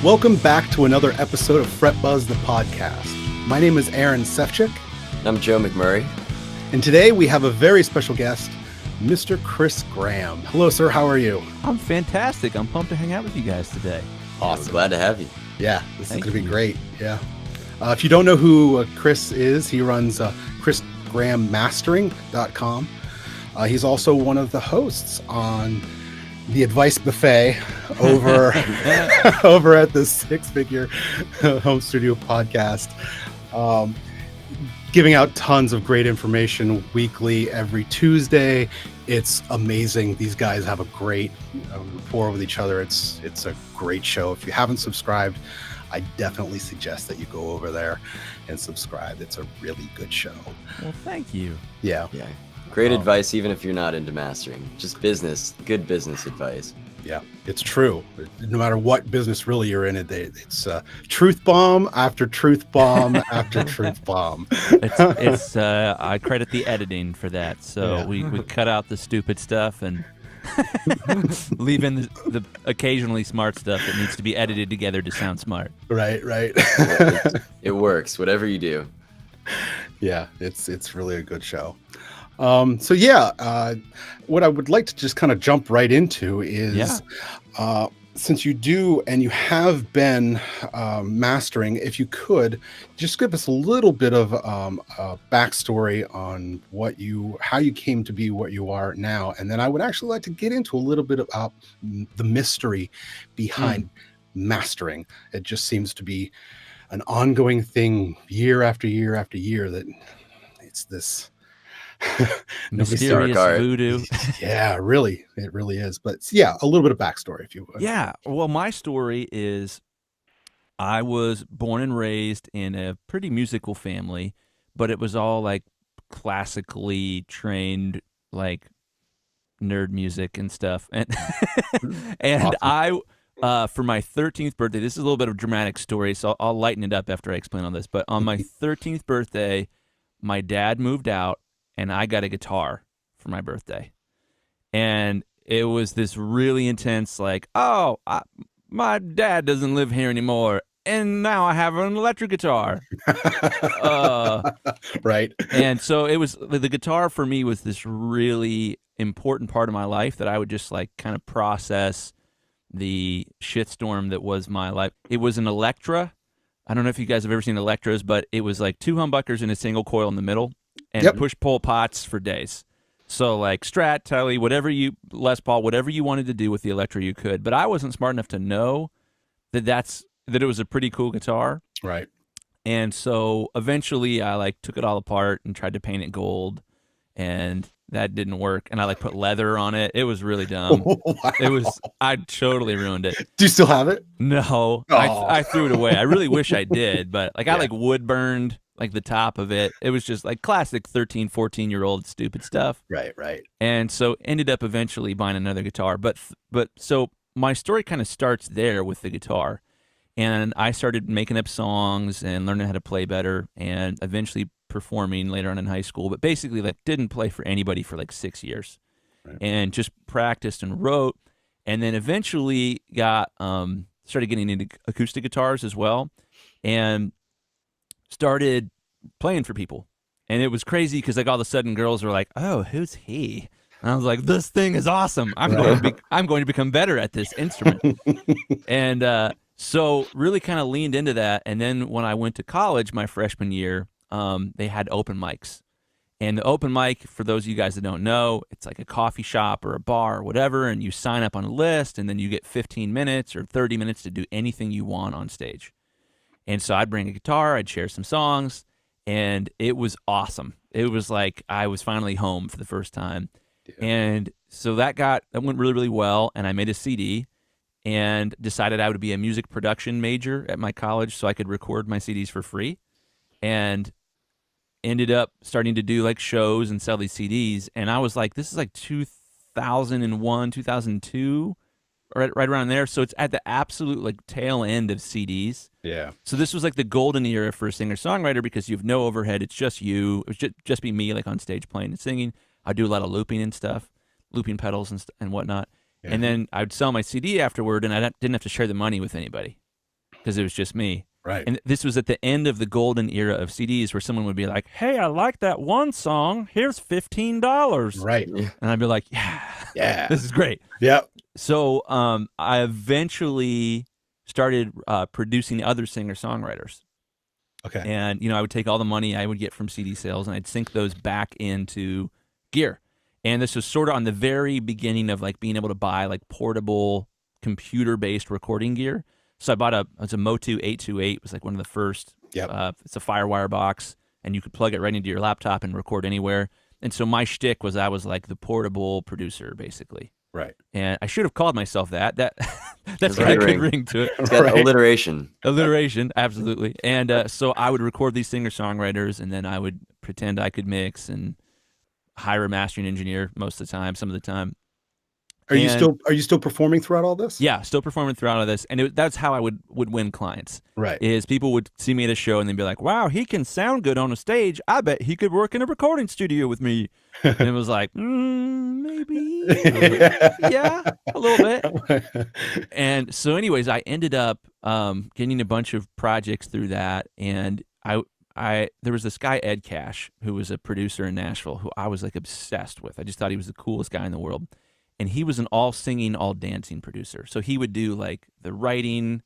Welcome back to another episode of Fret Buzz the podcast. My name is Aaron Sefchick. I'm Joe McMurray. And today we have a very special guest, Mr. Chris Graham. Hello, sir. How are you? I'm fantastic. I'm pumped to hang out with you guys today. Awesome. Glad to have you. Yeah, this is going to be great. Yeah. If you don't know who Chris is, he runs chrisgrahammastering.com. He's also one of the hosts on the Advice Buffet over over at the Six Figure Home Studio podcast, giving out tons of great information weekly every Tuesday. It's amazing. These guys have a great rapport with each other. It's a great show. If you haven't subscribed, I definitely suggest that you go over there and subscribe. It's a really good show. Well, thank you. Yeah. Great advice, even if you're not into mastering. Just good business advice. Yeah, it's true. No matter what business really you're in, it's truth bomb after truth bomb after truth bomb. It's I credit the editing for that. So Yeah. we cut out the stupid stuff and leave in the occasionally smart stuff that needs to be edited together to sound smart. Right. It works, whatever you do. Yeah, it's really a good show. What I would like to just kind of jump right into is, since you do and you have been mastering, if you could just give us a little bit of a backstory on how you came to be what you are now, and then I would actually like to get into a little bit about the mystery behind mastering. It just seems to be an ongoing thing year after year after year that it's this mysterious voodoo. Yeah, really, it really is. But yeah, a little bit of backstory, if you would. Yeah, well, my story is I was born and raised in a pretty musical family, but it was all like classically trained, like nerd music and stuff. And and Awesome. I for my 13th birthday, this is a little bit of a dramatic story, so I'll lighten it up after I explain all this. But on my 13th birthday, my dad moved out, and I got a guitar for my birthday. And it was this really intense, like, my dad doesn't live here anymore, and now I have an electric guitar. Right. And so it was, the guitar for me was this really important part of my life that I would just like kind of process the shitstorm that was my life. It was an Electra. I don't know if you guys have ever seen Electras, but it was like two humbuckers and a single coil in the middle, and push-pull pots for days. So like Strat, Telly, Les Paul, whatever you wanted to do with the Electra, you could. But I wasn't smart enough to know that it was a pretty cool guitar. Right. And so eventually I like took it all apart and tried to paint it gold, and that didn't work. And I like put leather on it. It was really dumb. Wow. I totally ruined it. Do you still have it? No, I threw it away. I really wish I did, but like I like wood burned like the top of it. It was just like classic 13, 14-year-old stupid stuff. Right. And so ended up eventually buying another guitar. But so my story kind of starts there with the guitar. And I started making up songs and learning how to play better, and eventually performing later on in high school. But basically, like, didn't play for anybody for like 6 years, and just practiced and wrote. And then eventually started getting into acoustic guitars as well, and started playing for people. And it was crazy because like all of a sudden girls were like, "Oh, who's he?" And I was like, "This thing is awesome. I'm going to become better at this instrument." And so really kind of leaned into that. And then when I went to college my freshman year, they had open mics. And the open mic, for those of you guys that don't know, it's like a coffee shop or a bar or whatever, and you sign up on a list, and then you get 15 minutes or 30 minutes to do anything you want on stage. And so I'd bring a guitar, I'd share some songs, and it was awesome. It was like I was finally home for the first time. Yeah. And so that went really, really well, and I made a CD and decided I would be a music production major at my college so I could record my CDs for free, and ended up starting to do like shows and sell these CDs. And I was like, this is like 2001, 2002, right around there. So it's at the absolute like tail end of CDs. Yeah. So this was like the golden era for a singer-songwriter because you have no overhead. It's just you. It was just be me like on stage playing and singing. I do a lot of looping and stuff, looping pedals and whatnot. Yeah. And then I would sell my CD afterward, and I didn't have to share the money with anybody. because it was just me. Right. And this was at the end of the golden era of CDs where someone would be like, hey, I like that one song. Here's $15. Right. And I'd be like, yeah, this is great. Yeah. So I eventually started producing other singer-songwriters. Okay. And, I would take all the money I would get from CD sales and I'd sink those back into gear. And this was sort of on the very beginning of like being able to buy like portable computer-based recording gear. So I bought a Motu 828. It was like one of the first. Yep. It's a Firewire box, and you could plug it right into your laptop and record anywhere. And so my shtick was I was like the portable producer, basically. Right. And I should have called myself that. That's got Right. a good ring to it. It's got Right. alliteration. Alliteration, absolutely. And so I would record these singer-songwriters, and then I would pretend I could mix and hire a mastering engineer most of the time, some of the time. Are you still performing throughout all this? Yeah, still performing throughout all this. And that's how I would win clients. Right. Is people would see me at a show and they'd be like, wow, he can sound good on a stage. I bet he could work in a recording studio with me. And it was like, maybe. Yeah, a little bit. And so anyways, I ended up getting a bunch of projects through that. And there was this guy, Ed Cash, who was a producer in Nashville, who I was like obsessed with. I just thought he was the coolest guy in the world. And he was an all singing, all dancing producer. So he would do like the writing,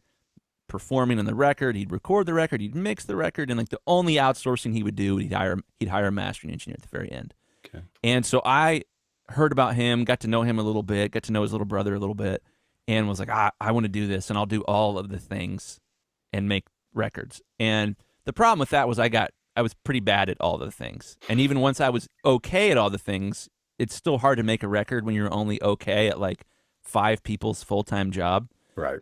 performing on the record. He'd record the record. He'd mix the record. And like the only outsourcing he would do, he'd hire a mastering engineer at the very end. Okay. And so I heard about him, got to know him a little bit, got to know his little brother a little bit, and was like, I want to do this, and I'll do all of the things and make records. And the problem with that was I was pretty bad at all the things. And even once I was okay at all the things, it's still hard to make a record when you're only okay at like 5 people's full-time job. Right.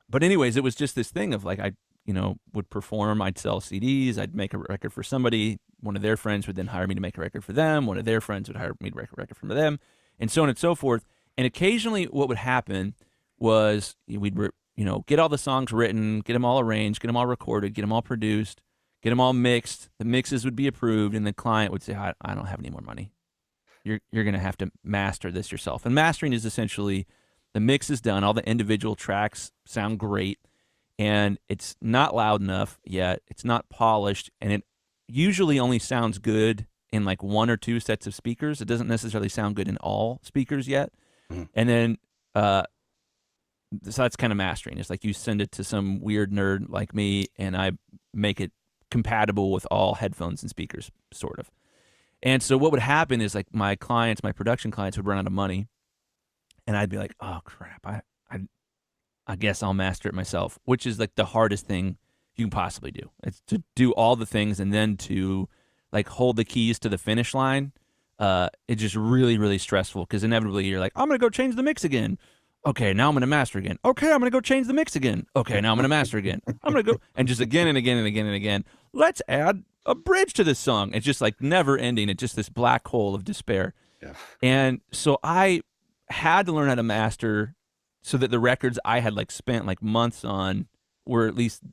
But anyways, it was just this thing of like, I would perform, I'd sell CDs, I'd make a record for somebody. One of their friends would then hire me to make a record for them. One of their friends would hire me to make a record for them, and so on and so forth. And occasionally what would happen was we'd, get all the songs written, get them all arranged, get them all recorded, get them all produced, get them all mixed. The mixes would be approved, and the client would say, I don't have any more money. You're going to have to master this yourself. And mastering is essentially the mix is done. All the individual tracks sound great, and it's not loud enough yet. It's not polished, and it usually only sounds good in like 1 or 2 sets of speakers. It doesn't necessarily sound good in all speakers yet. Mm-hmm. And then, so that's kind of mastering. It's like you send it to some weird nerd like me, and I make it compatible with all headphones and speakers, sort of. And so what would happen is like my production clients would run out of money, and I'd be like, oh crap, I guess I'll master it myself, which is like the hardest thing you can possibly do. It's to do all the things and then to like hold the keys to the finish line. It's just really, really stressful because inevitably you're like, I'm going to go change the mix again. Okay, now I'm going to master again. Okay, I'm going to go change the mix again. Okay, now I'm going to master again. I'm going to go, and just again and again and again and again. Let's add a bridge to this song. It's just like never ending. It's just this black hole of despair. Yeah. And so I had to learn how to master so that the records I had like spent like months on were at least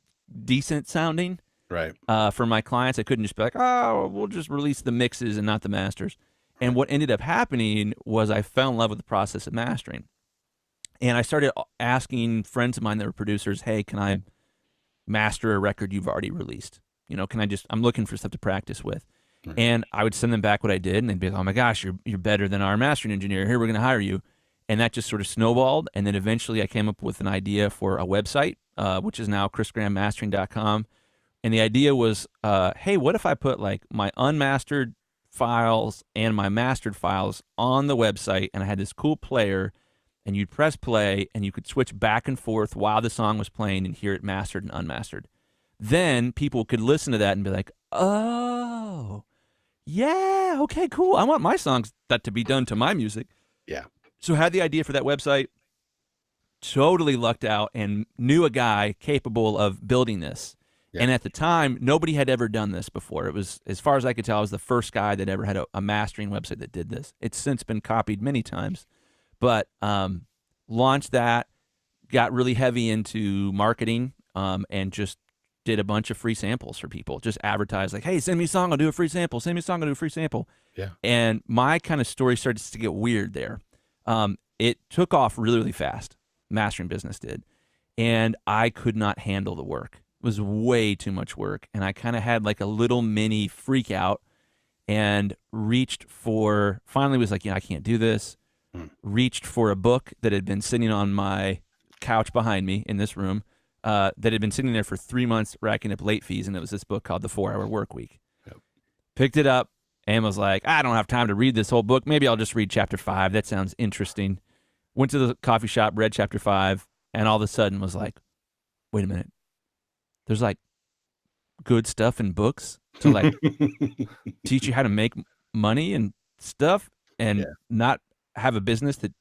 decent sounding. Right. For my clients, I couldn't just be like, oh, we'll just release the mixes and not the masters. And what ended up happening was I fell in love with the process of mastering. And I started asking friends of mine that were producers, hey, can I master a record you've already released? I'm looking for stuff to practice with. Right. And I would send them back what I did, and they'd be like, oh my gosh, you're better than our mastering engineer. Here, we're going to hire you. And that just sort of snowballed. And then eventually I came up with an idea for a website, which is now chrisgrahammastering.com. And the idea was, hey, what if I put like my unmastered files and my mastered files on the website, and I had this cool player, and you'd press play, and you could switch back and forth while the song was playing and hear it mastered and unmastered. Then people could listen to that and be like, oh, yeah, okay, cool. I want my songs that to be done to my music. Yeah. So I had the idea for that website, totally lucked out, and knew a guy capable of building this. Yeah. And at the time, nobody had ever done this before. It was, as far as I could tell, I was the first guy that ever had a mastering website that did this. It's since been copied many times. But launched that, got really heavy into marketing, and just did a bunch of free samples for people. Just advertised like, hey, send me a song, I'll do a free sample. Send me a song, I'll do a free sample. Yeah. And my kind of story started to get weird there. It took off really, really fast. Mastering business did. and I could not handle the work. It was way too much work, and I kind of had like a little mini freak out and finally was like, I can't do this. Reached for a book that had been sitting on my couch behind me in this room, that had been sitting there for 3 months racking up late fees, and it was this book called The 4-Hour Workweek. Yep. Picked it up and was like, I don't have time to read this whole book. Maybe I'll just read chapter 5. That sounds interesting. Went to the coffee shop, read chapter 5, and all of a sudden was like, wait a minute. There's like good stuff in books to like teach you how to make money and stuff and not have a business that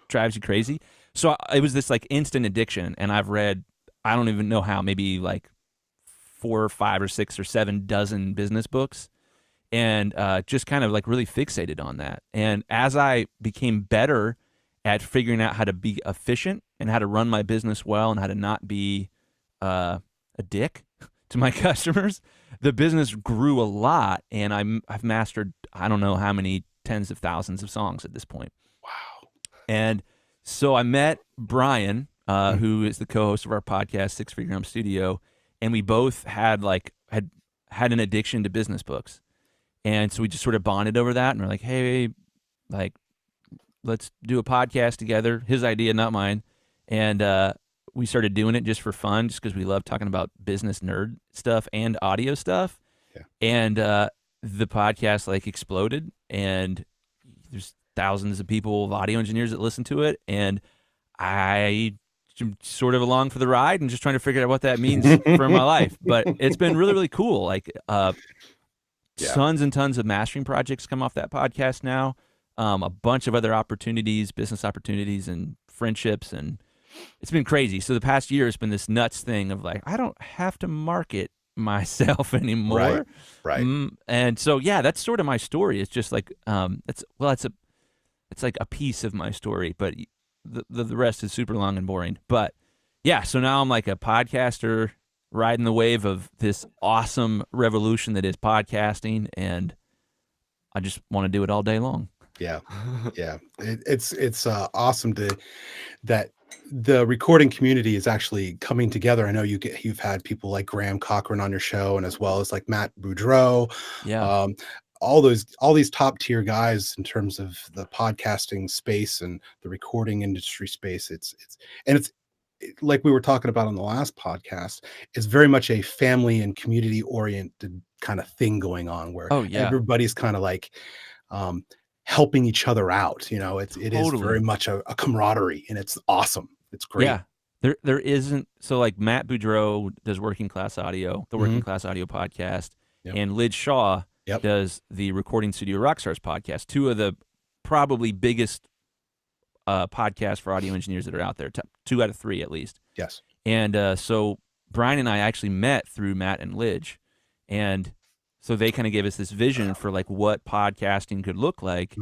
drives you crazy. So it was this like instant addiction, and I've read, I don't even know how, maybe like 4 or 5 or 6 or 7 dozen business books, and just kind of like really fixated on that. And as I became better at figuring out how to be efficient and how to run my business well and how to not be a dick to my customers, the business grew a lot, and I've mastered, I don't know how many tens of thousands of songs at this point. Wow. And so I met Brian, who is the co-host of our podcast, 6 Figure Home Studio, and we both had an addiction to business books. And so we just sort of bonded over that, and we're like, hey, like, let's do a podcast together. His idea, not mine. And we started doing it just for fun, just because we love talking about business nerd stuff and audio stuff. Yeah. And the podcast like exploded, and there's thousands of people, audio engineers that listen to it, and I am sort of along for the ride and just trying to figure out what that means for my life. But it's been really, really cool. Like tons and tons of mastering projects come off that podcast now. A bunch of other opportunities, business opportunities, and friendships, and it's been crazy. So the past year has been this nuts thing of like, I don't have to market myself anymore. Right. And so, that's sort of my story. It's just like, it's like a piece of my story, but the rest is super long and boring. But yeah, so now I'm like a podcaster riding the wave of this awesome revolution that is podcasting, and I just want to do it all day long. Yeah. It's awesome that the recording community is actually coming together. I know you've had people like Graham Cochran on your show, and as well as like Matt Boudreau. Yeah. All these top tier guys in terms of the podcasting space and the recording industry space. It's like we were talking about on the last podcast. It's very much a family and community oriented kind of thing going on, where everybody's kind of like helping each other out. It is very much a camaraderie, and it's awesome. It's great. Yeah. There isn't, so like Matt Boudreau does Working Class Audio, the Working Class Audio podcast, and Lid Shaw does the Recording Studio Rockstars podcast, 2 of the probably biggest podcasts for audio engineers that are out there, 2 out of 3 at least. Yes. And so Brian and I actually met through Matt and Lidge, and so they kind of gave us this vision for like what podcasting could look like,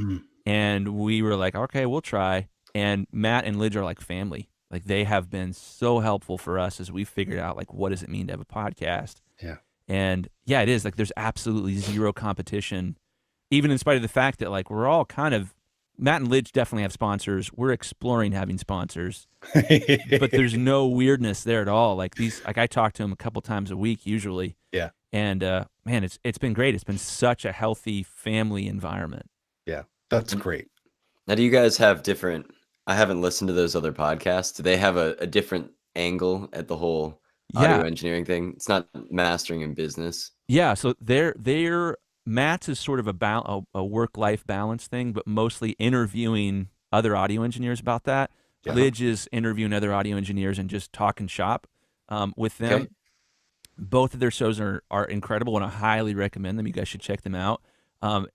and we were like, okay, we'll try. And Matt and Lidge are like family. Like, they have been so helpful for us as we figured out like, what does it mean to have a podcast? Yeah. And yeah, it is like there's absolutely zero competition, even in spite of the fact that like we're all kind of, Matt and Lidge definitely have sponsors. We're exploring having sponsors, but there's no weirdness there at all. Like I talk to them a couple times a week usually. Yeah. And man, it's been great. It's been such a healthy family environment. Yeah, that's great. Now, do you guys have different? I haven't listened to those other podcasts. Do they have a different angle at the whole audio engineering thing? It's not mastering in business. Yeah, so they're Matt's is sort of about a work-life balance thing, but mostly interviewing other audio engineers about that. Yeah. Lidge is interviewing other audio engineers and just talking shop with them. Okay. Both of their shows are incredible, and I highly recommend them. You guys should check them out.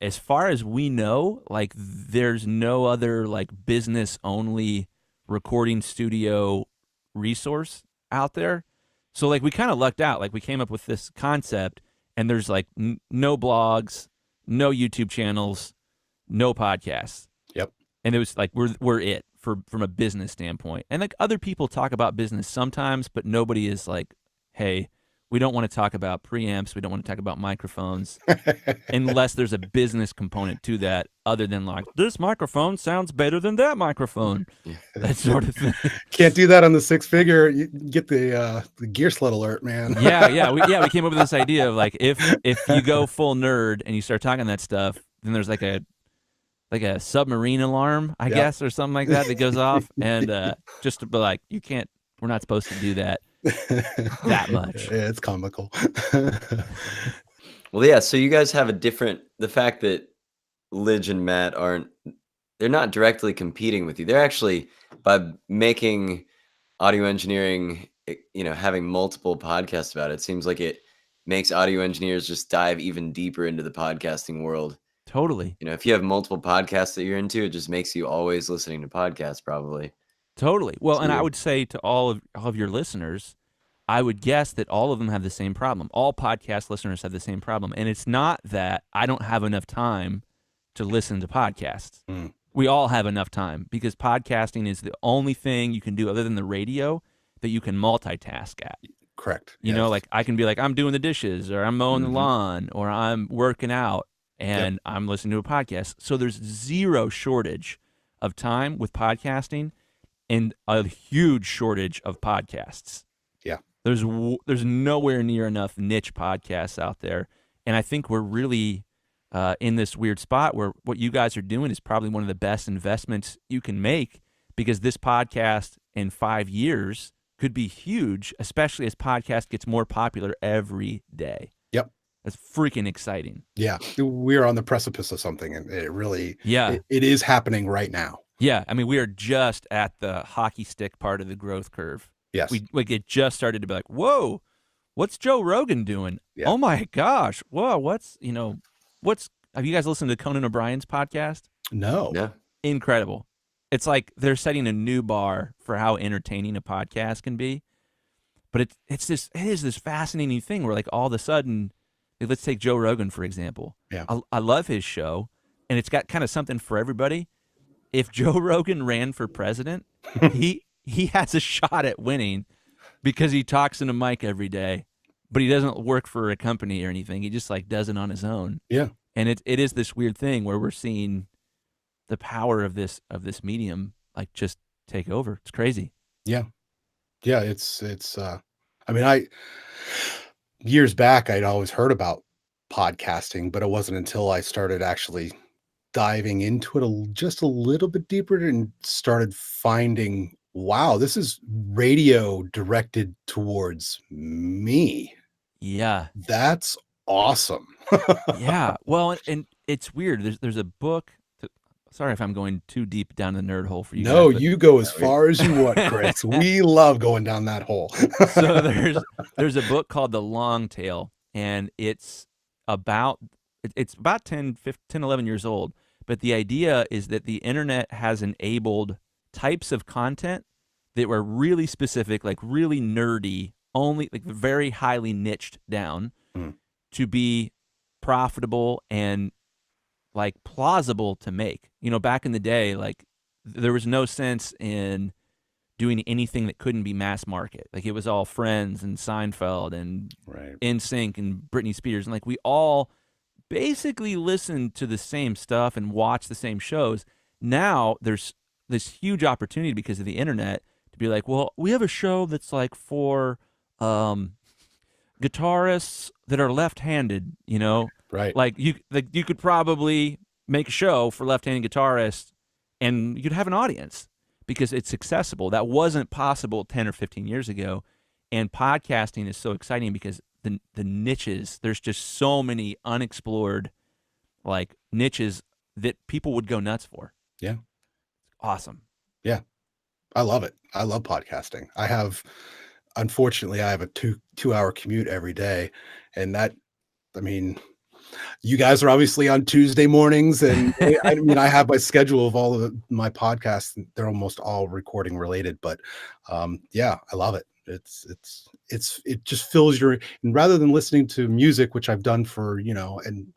As far as we know, like, there's no other like business-only recording studio resource out there. So like we kind of lucked out. Like, we came up with this concept, and there's like no blogs, no YouTube channels, no podcasts. Yep. And it was like we're it from a business standpoint. And like other people talk about business sometimes, but nobody is like, hey, we don't want to talk about preamps. We don't want to talk about microphones unless there's a business component to that other than like, this microphone sounds better than that microphone. That sort of thing. Can't do that on the 6-figure. You get the gear sled alert, man. We came up with this idea of like, if you go full nerd and you start talking that stuff, then there's like a submarine alarm, I guess, or something like that goes off. And just to be like, we're not supposed to do that that much. Yeah, it's comical. Well, yeah, so you guys have the fact that Lidge and Matt they're not directly competing with you. They're actually, by making audio engineering, having multiple podcasts about it, seems like it makes audio engineers just dive even deeper into the podcasting world. Totally. If you have multiple podcasts that you're into, it just makes you always listening to podcasts, probably. Totally. Well, and I would say to all of your listeners, I would guess that all of them have the same problem. All podcast listeners have the same problem. And it's not that I don't have enough time to listen to podcasts. We all have enough time because podcasting is the only thing you can do other than the radio that you can multitask at. Correct. You know, like I can be like, I'm doing the dishes or I'm mowing the lawn or I'm working out and I'm listening to a podcast. So there's zero shortage of time with podcasting and a huge shortage of podcasts. Yeah. There's nowhere near enough niche podcasts out there. And I think we're really in this weird spot where what you guys are doing is probably one of the best investments you can make, because this podcast in 5 years could be huge, especially as podcast gets more popular every day. Yep. That's freaking exciting. Yeah. We're on the precipice of something, and it really, it is happening right now. Yeah. I mean, we are just at the hockey stick part of the growth curve. Yes. It just started to be like, whoa, what's Joe Rogan doing? Yeah. Oh my gosh. Whoa, have you guys listened to Conan O'Brien's podcast? No. Yeah. Incredible. It's like they're setting a new bar for how entertaining a podcast can be. But it is this fascinating thing where like all of a sudden, let's take Joe Rogan, for example. Yeah. I love his show, and it's got kind of something for everybody. If Joe Rogan ran for president, he has a shot at winning because he talks in a mic every day, but he doesn't work for a company or anything. He just like does it on his own. Yeah. And it is this weird thing where we're seeing the power of this medium like just take over. It's crazy. Yeah. Yeah. It's I mean, years back, I'd always heard about podcasting, but it wasn't until I started actually diving into it just a little bit deeper and started finding, wow, this is radio directed towards me. Yeah. That's awesome. Yeah. Well, and it's weird. There's a book. Sorry if I'm going too deep down the nerd hole for you. No, guys, you go as far as you want, Chris. We love going down that hole. So there's a book called The Long Tail, and it's about 10, 11 years old. But the idea is that the internet has enabled types of content that were really specific, like really nerdy, only like very highly niched down to be profitable and like plausible to make. You know, back in the day, like there was no sense in doing anything that couldn't be mass market. Like it was all Friends and Seinfeld and NSYNC and Britney Spears. And like we all basically listened to the same stuff and watched the same shows. Now there's this huge opportunity because of the internet to be like, well, we have a show that's like for guitarists that are left-handed, you know? Right. Like you could probably make a show for left-handed guitarists and you'd have an audience because it's accessible. That wasn't possible 10 or 15 years ago. And podcasting is so exciting because the niches, there's just so many unexplored like niches that people would go nuts for. Yeah. Awesome. Yeah. I love it. I love podcasting. Unfortunately, I have a two-hour commute every day. And you guys are obviously on Tuesday mornings, and I have my schedule of all of my podcasts. They're almost all recording related, but yeah, I love it. It just fills and rather than listening to music, which I've done for, and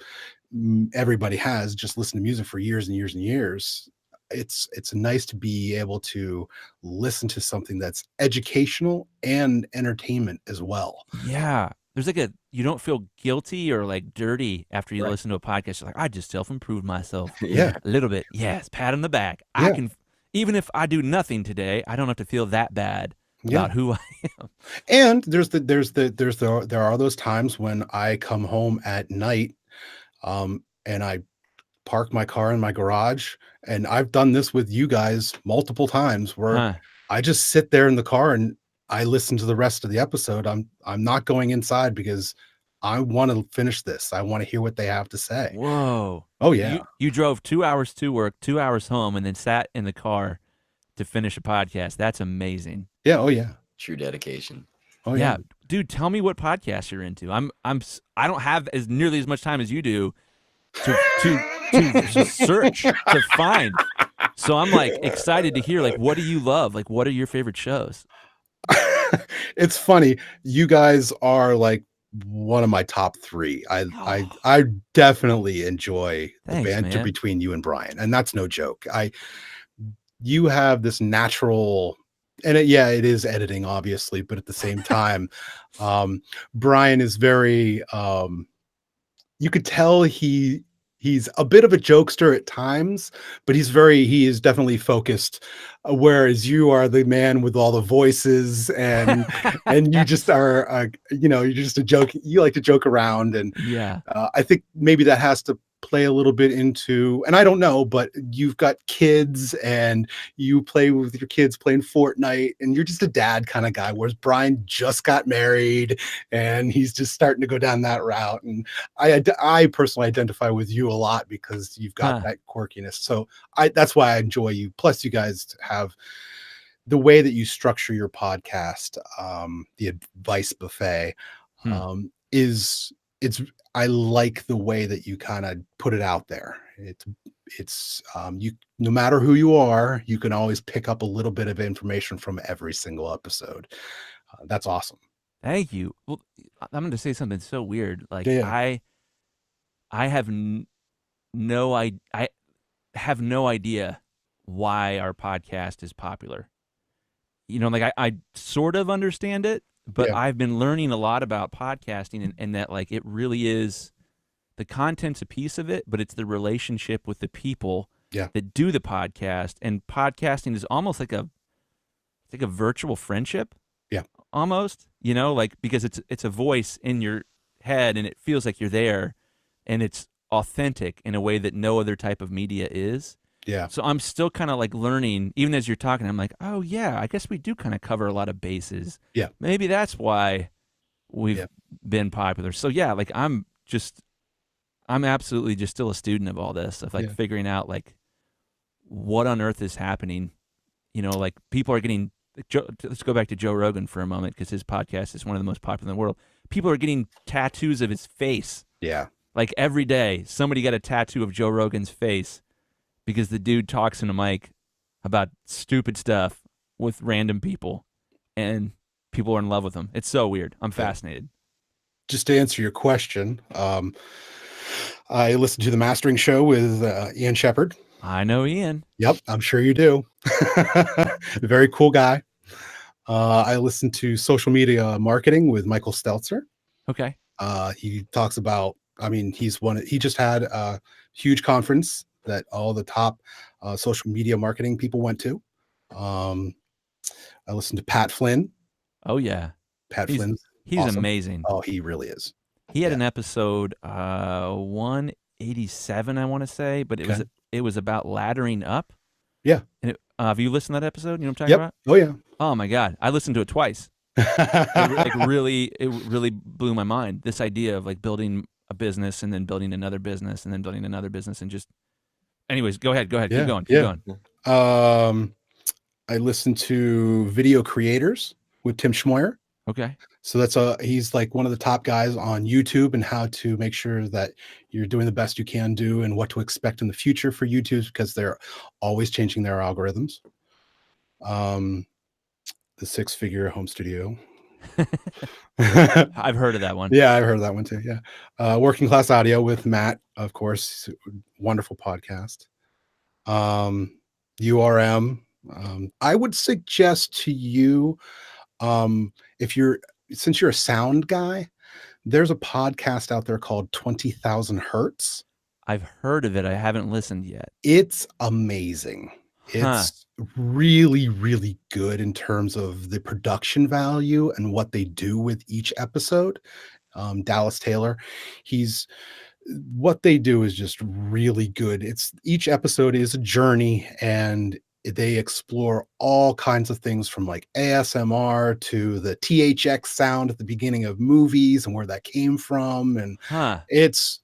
everybody has just listened to music for years and years and years. it's nice to be able to listen to something that's educational and entertainment as well. Yeah. There's like you don't feel guilty or like dirty after you Right. listen to a podcast. You're like, I just self-improved myself Yeah. a little bit. Yes, pat on the back. I Yeah. can, even if I do nothing today, I don't have to feel that bad about who I am. And there are those times when I come home at night, and I park my car in my garage, and I've done this with you guys multiple times where Huh. I just sit there in the car and I listen to the rest of the episode. I'm not going inside because I want to finish this. I want to hear what they have to say. Whoa. Oh yeah. You drove 2 hours to work, 2 hours home, and then sat in the car to finish a podcast. That's amazing. Yeah. Oh yeah. True dedication. Oh Yeah. yeah. Dude, tell me what podcast you're into. I don't have as nearly as much time as you do to search, to find. So I'm like excited to hear, like, what do you love? Like, what are your favorite shows? It's funny. You guys are like one of my top 3. I definitely enjoy Thanks, the banter man. between you and Brian, and that's no joke. You have this natural, and it is editing, obviously, but at the same time, Brian is very. You could tell he's a bit of a jokester at times, but he is definitely focused. Whereas you are the man with all the voices, and you just are, you're just a joke. You like to joke around, and Yeah. I think maybe that has to play a little bit into, and I don't know, but you've got kids and you play with your kids playing Fortnite, and you're just a dad kind of guy, whereas Brian just got married and he's just starting to go down that route. And I personally identify with you a lot because you've got that quirkiness. So that's why I enjoy you. Plus you guys have the way that you structure your podcast, the advice buffet, I like the way that you kind of put it out there. It's you, no matter who you are, you can always pick up a little bit of information from every single episode. That's awesome. Thank you. Well, I'm going to say something so weird. Like Yeah. I have I have no idea why our podcast is popular. Like I sort of understand it, but I've been learning a lot about podcasting, and that like it really is, the content's a piece of it, but it's the relationship with the people that do the podcast. And podcasting is almost like a virtual friendship. Yeah. Almost, like, because it's a voice in your head and it feels like you're there, and it's authentic in a way that no other type of media is. Yeah. So I'm still kind of like learning, even as you're talking, I'm like, oh yeah, I guess we do kind of cover a lot of bases. Yeah. Maybe that's why we've been popular. So yeah, like I'm absolutely just still a student of all this, of like figuring out like what on earth is happening. Like people are getting, let's go back to Joe Rogan for a moment, because his podcast is one of the most popular in the world. People are getting tattoos of his face. Yeah. Like every day, somebody got a tattoo of Joe Rogan's face, because the dude talks in a mic about stupid stuff with random people, and people are in love with him. It's so weird. I'm fascinated. Just to answer your question, I listened to the Mastering Show with Ian Shepherd. I know Ian. Yep, I'm sure you do. Very cool guy. I listened to Social Media Marketing with Michael Stelzer. Okay. He talks about, he just had a huge conference that all the top social media marketing people went to. I listened to Pat Flynn. Oh yeah. He's awesome. Amazing. Oh, he really is. He had an episode 187, I want to say, but it was about laddering up. Yeah. And have you listened to that episode? You know what I'm talking about? Oh yeah. Oh my God. I listened to it twice. it really blew my mind. This idea of like building a business and then building another business and then building another business, and just, anyways, go ahead. Yeah, Keep going. I listened to Video Creators with Tim Schmoyer. Okay. So he's like one of the top guys on YouTube, and how to make sure that you're doing the best you can do, and what to expect in the future for YouTube, because they're always changing their algorithms. The 6-figure home studio. I've heard of that one. Yeah, I've heard of that one too. Yeah. Working Class Audio with Matt, of course. Wonderful podcast. URM. I would suggest to you, if you're since you're a sound guy, there's a podcast out there called 20,000 Hertz. I've heard of it. I haven't listened yet. It's amazing. Huh. It's really, really good in terms of the production value and what they do with each episode. Dallas Taylor, he's what they do is just really good. It's each episode is a journey, and they explore all kinds of things from like ASMR to the THX sound at the beginning of movies and where that came from. And Huh. it's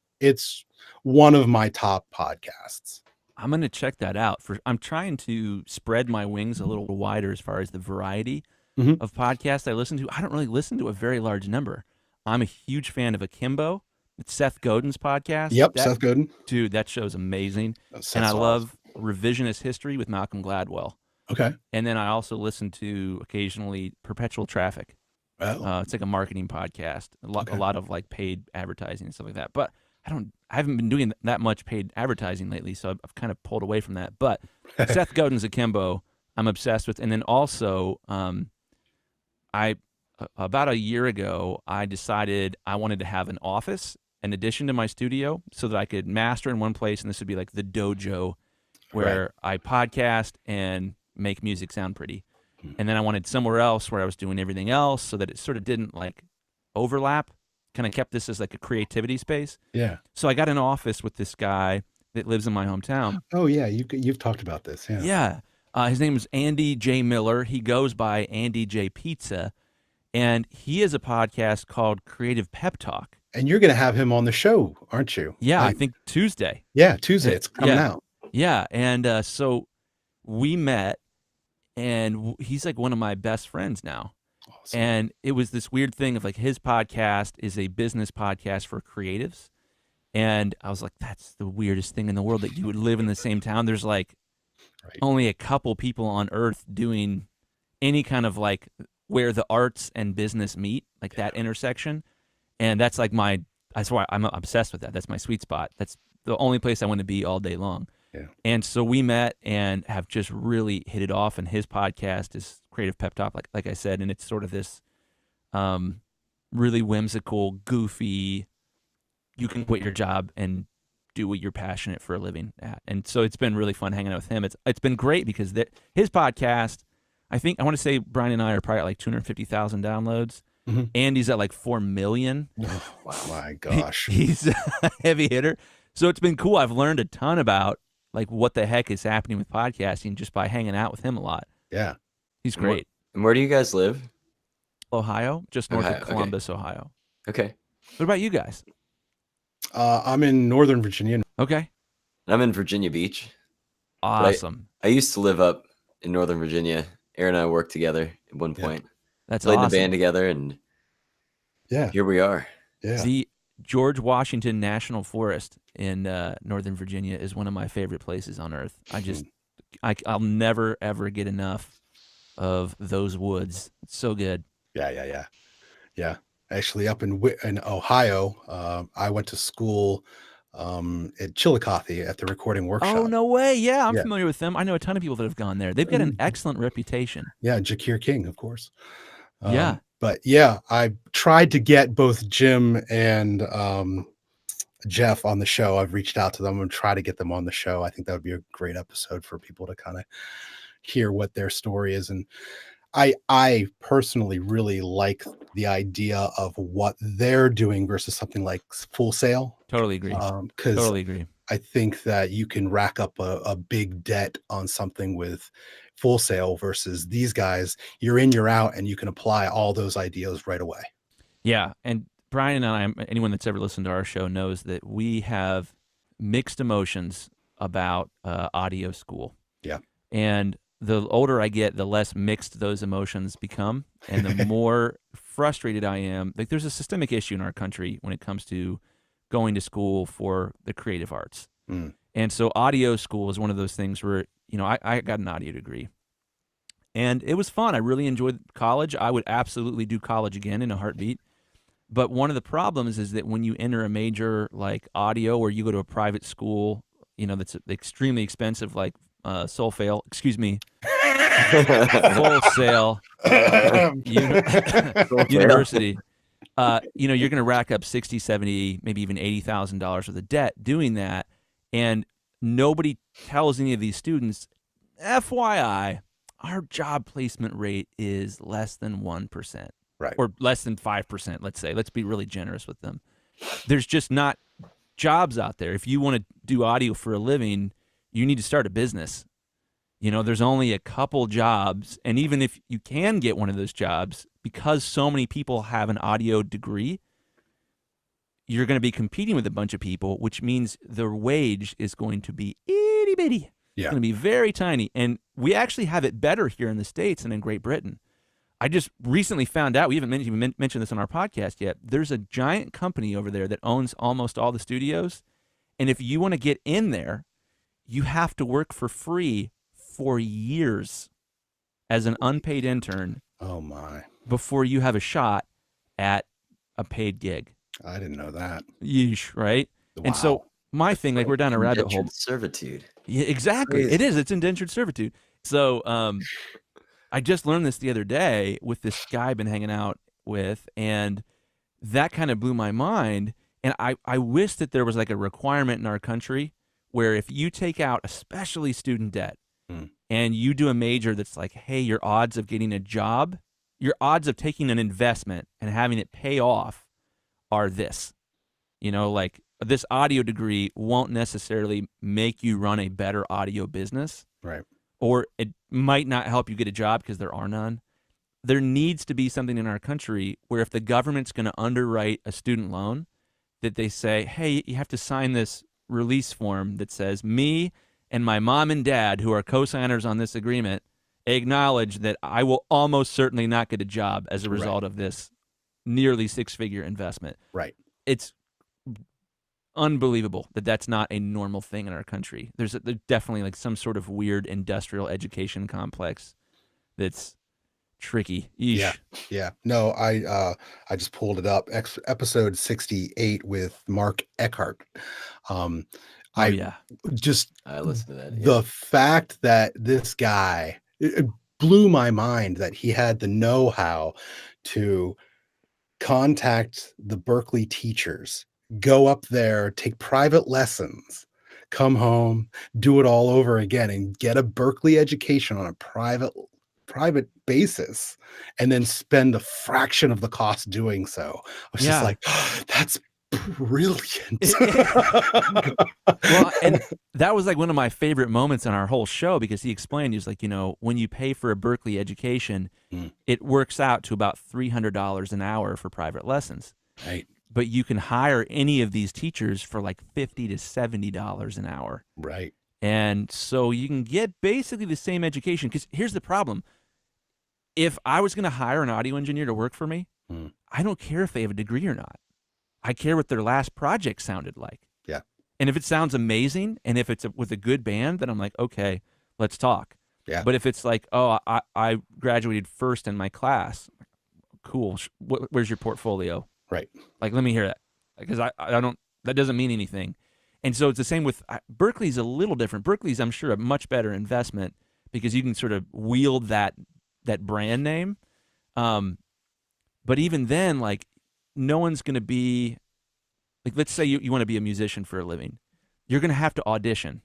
one of my top podcasts. I'm going to check that out. I'm trying to spread my wings a little wider as far as the variety Mhm. of podcasts I listen to. I don't really listen to a very large number. I'm a huge fan of Akimbo. It's Seth Godin's podcast. Yep, Seth Godin. Dude, that show's amazing. And I love Revisionist History with Malcolm Gladwell. Okay. And then I also listen to occasionally Perpetual Traffic. Oh. It's like a marketing podcast. Okay. A lot of like paid advertising and stuff like that. But I haven't been doing that much paid advertising lately, so I've kind of pulled away from that. But Seth Godin's Akimbo, I'm obsessed with. And then also, about a year ago, I decided I wanted to have an office in addition to my studio so that I could master in one place, and this would be like the dojo where I podcast and make music sound pretty. And then I wanted somewhere else where I was doing everything else so that it sort of didn't like overlap, kind of kept this as like a creativity space. Yeah. So I got an office with this guy that lives in my hometown. Oh yeah, you've talked about this. Yeah. Yeah. His name is Andy J. Miller. He goes by Andy J. Pizza. And he has a podcast called Creative Pep Talk. And you're going to have him on the show, aren't you? Yeah, I think Tuesday. Yeah, Tuesday. It's coming out. Yeah, and so we met, and he's like one of my best friends now. Awesome. And it was this weird thing of like his podcast is a business podcast for creatives. And I was like, that's the weirdest thing in the world that you would live in the same town. There's like only a couple people on earth doing any kind of like where the arts and business meet, like that intersection. And that's like that's why I'm obsessed with that. That's my sweet spot. That's the only place I want to be all day long. Yeah. And so we met and have just really hit it off. And his podcast is Creative Pep Talk, like I said, and it's sort of this really whimsical, goofy, you can quit your job and do what you're passionate for a living at. And so it's been really fun hanging out with him. It's been great because his podcast, I want to say Brian and I are probably at like 250,000 downloads. Mm-hmm. Andy's at like 4 million. Oh, my gosh. He's a heavy hitter. So it's been cool. I've learned a ton about like what the heck is happening with podcasting just by hanging out with him a lot. Yeah. He's great. And where do you guys live? Ohio, just north of Columbus, Ohio. Okay. What about you guys? I'm in Northern Virginia. Okay. I'm in Virginia Beach. Awesome. I used to live up in Northern Virginia. Aaron and I worked together at one point. That's played awesome. in a band together, and here we are. Yeah. The George Washington National Forest in Northern Virginia is one of my favorite places on earth. I'll never ever get enough of those woods. It's so good. Yeah. Actually, up in Ohio, I went to school at Chillicothe at the recording workshop. Oh, no way. Yeah, I'm familiar with them. I know a ton of people that have gone there. They've got an excellent reputation. Yeah, Jakir King, of course. Yeah. But yeah, I tried to get both Jim and Jeff on the show. I've reached out to them and try to get them on the show. I think that would be a great episode for people to kind of hear what their story is. And I personally really like the idea of what they're doing versus something like Full Sail. Totally agree. Totally agree. I think that you can rack up a big debt on something with Full Sail versus these guys. You're in, you're out, and you can apply all those ideas right away. Yeah. And Brian and I, anyone that's ever listened to our show knows that we have mixed emotions about audio school. Yeah. And the older I get, the less mixed those emotions become, and the more frustrated I am. Like, there's a systemic issue in our country when it comes to going to school for the creative arts. And so audio school is one of those things where, I got an audio degree. And it was fun. I really enjoyed college. I would absolutely do college again in a heartbeat. But one of the problems is that when you enter a major like audio, or you go to a private school, that's extremely expensive, like Full Sail University, you're going to rack up 60, 70, maybe even $80,000 worth of debt doing that. And nobody tells any of these students, FYI, our job placement rate is less than 1%. Right. Or less than 5%, let's say. Let's be really generous with them. There's just not jobs out there. If you want to do audio for a living, you need to start a business. There's only a couple jobs, and even if you can get one of those jobs, because so many people have an audio degree, you're going to be competing with a bunch of people, which means the wage is going to be itty bitty. Yeah. It's going to be very tiny. And we actually have it better here in the States than in Great Britain. I just recently found out, we haven't mentioned this on our podcast yet, there's a giant company over there that owns almost all the studios. And if you want to get in there, you have to work for free for years as an unpaid intern. Oh, my. Before you have a shot at a paid gig. I didn't know that. Yeesh, right? Wow. And so my thing, like we're down a rabbit hole. Servitude. Yeah, exactly. Crazy. It is. It's indentured servitude. So I just learned this the other day with this guy I've been hanging out with, and that kind of blew my mind. And I wish that there was like a requirement in our country where if you take out especially student debt and you do a major that's like, hey, your odds of getting a job, your odds of taking an investment and having it pay off are this. Like this audio degree won't necessarily make you run a better audio business. Right. Or it might not help you get a job because there are none. There needs to be something in our country where if the government's going to underwrite a student loan, that they say, hey, you have to sign this release form that says, me and my mom and dad, who are co-signers on this agreement, acknowledge that I will almost certainly not get a job as a result of this nearly six-figure investment. Right. It's unbelievable that that's not a normal thing in our country. There's definitely like some sort of weird industrial education complex that's tricky. Yeesh. Yeah. No, I just pulled it up. Episode 68 with Mark Eckhart. I listened to that. Yeah. The fact that this guy, it blew my mind that he had the know-how to contact the Berkeley teachers, go up there, take private lessons, come home, do it all over again, and get a Berkeley education on a private basis, and then spend a fraction of the cost doing so. I was just like, oh, that's brilliant. Well, and that was like one of my favorite moments in our whole show, because he explained, he was like, when you pay for a Berkeley education, it works out to about $300 an hour for private lessons. Right. But you can hire any of these teachers for like $50 to $70 an hour. Right. And so you can get basically the same education. Because here's the problem. If I was going to hire an audio engineer to work for me, I don't care if they have a degree or not. I care what their last project sounded like. Yeah. And if it sounds amazing, and if it's with a good band, then I'm like, okay, let's talk. Yeah. But if it's like, oh, I graduated first in my class, cool. Where's your portfolio? Right. Like, let me hear that. Because I don't, that doesn't mean anything. And so it's the same with Berkeley's a little different. Berkeley's, I'm sure, a much better investment because you can sort of wield that brand name. But even then, like, no one's going to be, like, let's say you want to be a musician for a living. You're going to have to audition.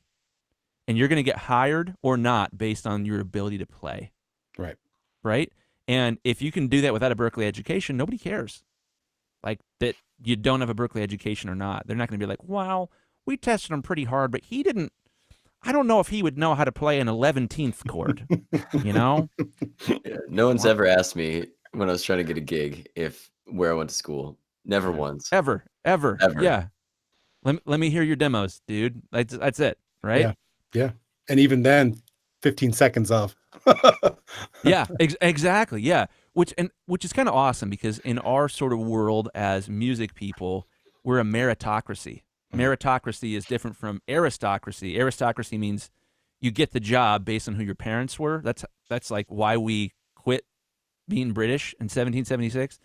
And you're going to get hired or not based on your ability to play. Right. Right? And if you can do that without a Berkeley education, nobody cares. Like, that you don't have a Berkeley education or not. They're not going to be like, wow, we tested him pretty hard, but he didn't, I don't know if he would know how to play an 11th chord, Yeah, no one's ever asked me when I was trying to get a gig where I went to school. Never once. Ever. Yeah. Let me hear your demos, dude. That's it, right? Yeah. And even then, 15 seconds of. Yeah, exactly. Yeah. Which is kind of awesome because in our sort of world as music people, we're a meritocracy. Meritocracy is different from aristocracy. Aristocracy means you get the job based on who your parents were. That's like why we quit being British in 1776.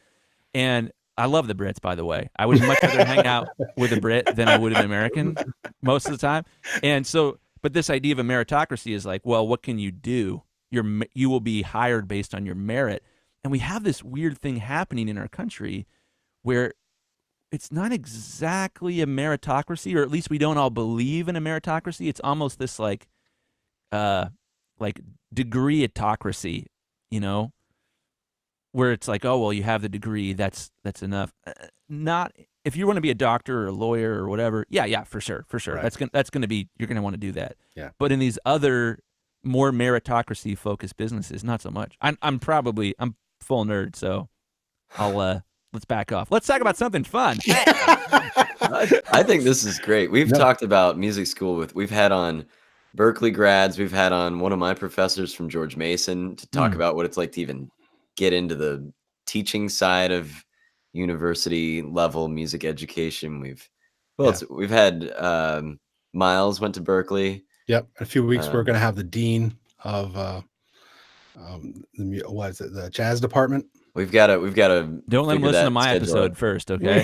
And I love the Brits, by the way. I would much rather hang out with a Brit than I would an American most of the time. And so, But this idea of a meritocracy is like, well, what can you do? You will be hired based on your merit. And we have this weird thing happening in our country where it's not exactly a meritocracy, or at least we don't all believe in a meritocracy. It's almost this like degree-atocracy, you know, where it's like, oh, well, you have the degree, that's enough. Not if you want to be a doctor or a lawyer or whatever. Yeah, for sure. Right. That's gonna be, you're gonna want to do that. Yeah. But in these other more meritocracy focused businesses, not so much. I'm full nerd, so I'll let's back off. Let's talk about something fun. I think this is great. We've talked about music school we've had on Berkeley grads. We've had on one of my professors from George Mason to talk about what it's like to even get into the teaching side of university level music education. We've had Miles went to Berkeley. Yep. In a few weeks, we're going to have the dean of the jazz department. We've got to don't let him listen to my episode first, okay?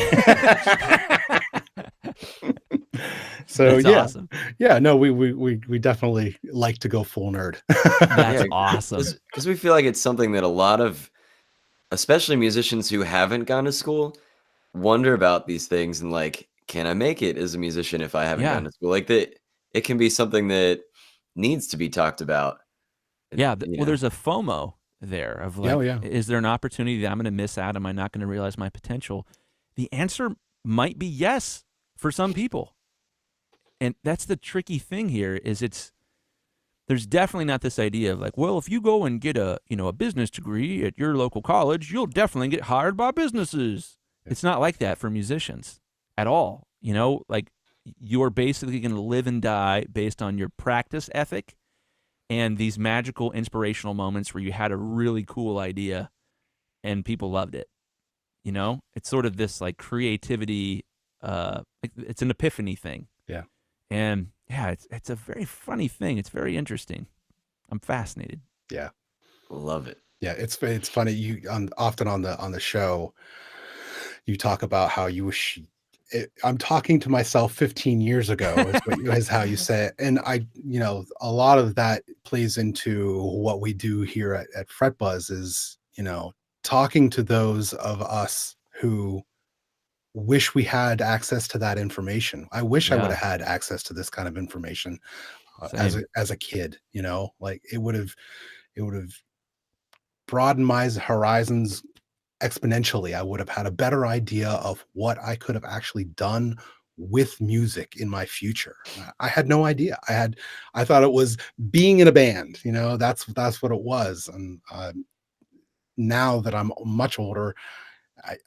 So that's awesome. Yeah, no, we definitely like to go full nerd. That's awesome, because we feel like it's something that a lot of, especially musicians who haven't gone to school, wonder about these things and like, can I make it as a musician if I haven't gone to school? Like that, it can be something that needs to be talked about. Yeah, well, there's a FOMO there of like, is there an opportunity that I'm going to miss out? Am I not going to realize my potential? The answer might be yes for some people. And that's the tricky thing here is there's definitely not this idea of like, well, if you go and get a business degree at your local college, you'll definitely get hired by businesses. Yeah. It's not like that for musicians at all. You know, like you're basically going to live and die based on your practice ethic and these magical inspirational moments where you had a really cool idea and people loved it. You know, it's sort of this like creativity, it's an epiphany thing. Yeah. And yeah, it's a very funny thing. It's very interesting. I'm fascinated. Yeah. Love it. Yeah. It's funny. You often on the show, you talk about how you wish I'm talking to myself 15 years ago is how you say it. And a lot of that plays into what we do here at FretBuzz is, talking to those of us who wish we had access to that information. I wish I would have had access to this kind of information as a kid, like it would have broadened my horizons exponentially. I would have had a better idea of what I could have actually done with music in my future. I had no idea. I thought it was being in a band, that's what it was. And now that I'm much older,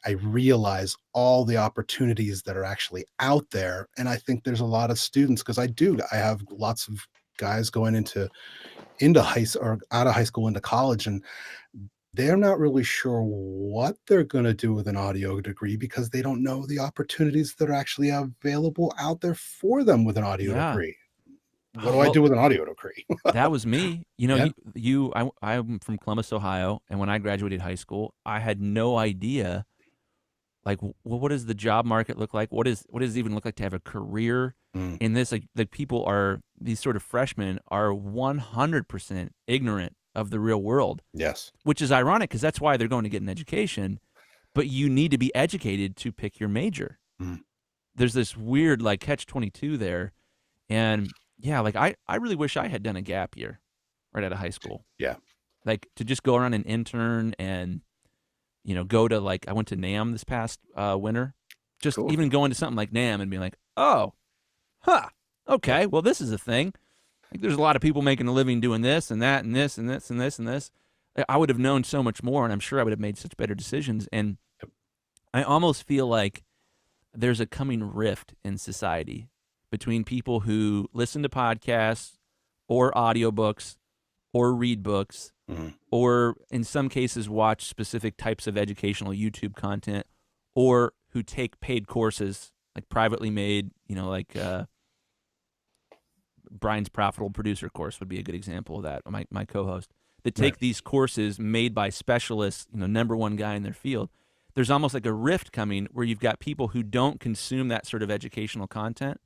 I realize all the opportunities that are actually out there. And I think there's a lot of students, because I have lots of guys going into high school or out of high school into college, and they're not really sure what they're going to do with an audio degree because they don't know the opportunities that are actually available out there for them with an audio degree. What do I do with an audio degree? That was me. I'm from Columbus, Ohio, and when I graduated high school, I had no idea, like, well, what does the job market look like? What does it even look like to have a career in this? Like these sort of freshmen are 100% ignorant of the real world. Yes. Which is ironic because that's why they're going to get an education, but you need to be educated to pick your major. There's this weird like catch-22 there. And yeah, like I really wish I had done a gap year right out of high school. Yeah. Like to just go around and intern and, go to like, I went to NAMM this past winter. Just even going to something like NAMM and being like, oh, okay, well, this is a thing. Like there's a lot of people making a living doing this and that and this and this and this and this. I would have known so much more, and I'm sure I would have made such better decisions. And I almost feel like there's a coming rift in society between people who listen to podcasts or audiobooks or read books or in some cases watch specific types of educational YouTube content or who take paid courses, like privately made, like Brian's Profitable Producer course would be a good example of that. My co-host that take these courses made by specialists, number one guy in their field. There's almost like a rift coming where you've got people who don't consume that sort of educational content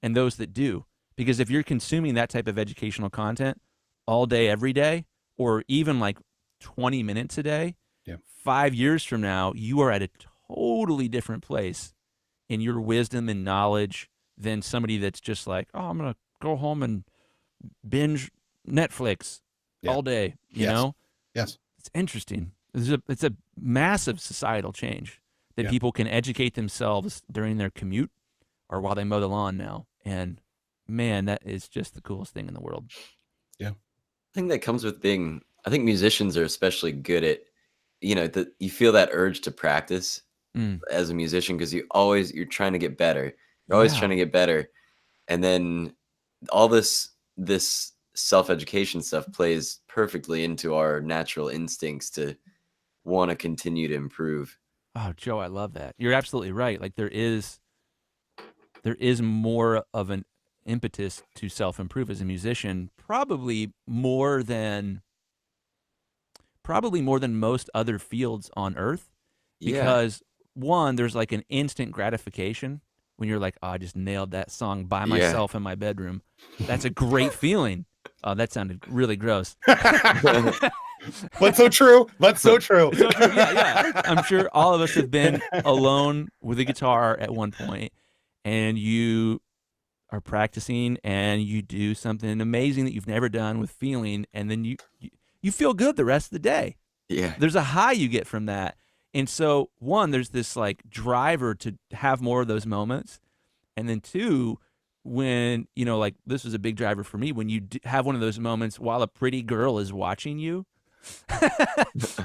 and those that do, Because if you're consuming that type of educational content all day, every day, or even like 20 minutes a day, 5 years from now, you are at a totally different place in your wisdom and knowledge than somebody that's just like, oh, I'm going to go home and binge Netflix all day, you know? Yes. It's interesting. It's a massive societal change that people can educate themselves during their commute or while they mow the lawn now. And man, that is just the coolest thing in the world. Yeah. I think that comes with being, I think musicians are especially good at, you know, you feel that urge to practice as a musician because you're trying to get better. You're always trying to get better. And then all this self-education stuff plays perfectly into our natural instincts to want to continue to improve. Oh, Joe, I love that. You're absolutely right. Like there is more of an impetus to self-improve as a musician, probably more than most other fields on earth, because one, there's like an instant gratification when you're like, oh, I just nailed that song by myself in my bedroom. That's a great feeling. Oh, that sounded really gross. But so true. So true. Yeah. I'm sure all of us have been alone with a guitar at one point, and you are practicing and you do something amazing that you've never done with feeling, and then you feel good the rest of the day. Yeah. There's a high you get from that. And so, one, there's this like driver to have more of those moments. And then two, when, you know, like this was a big driver for me, when you have one of those moments while a pretty girl is watching you,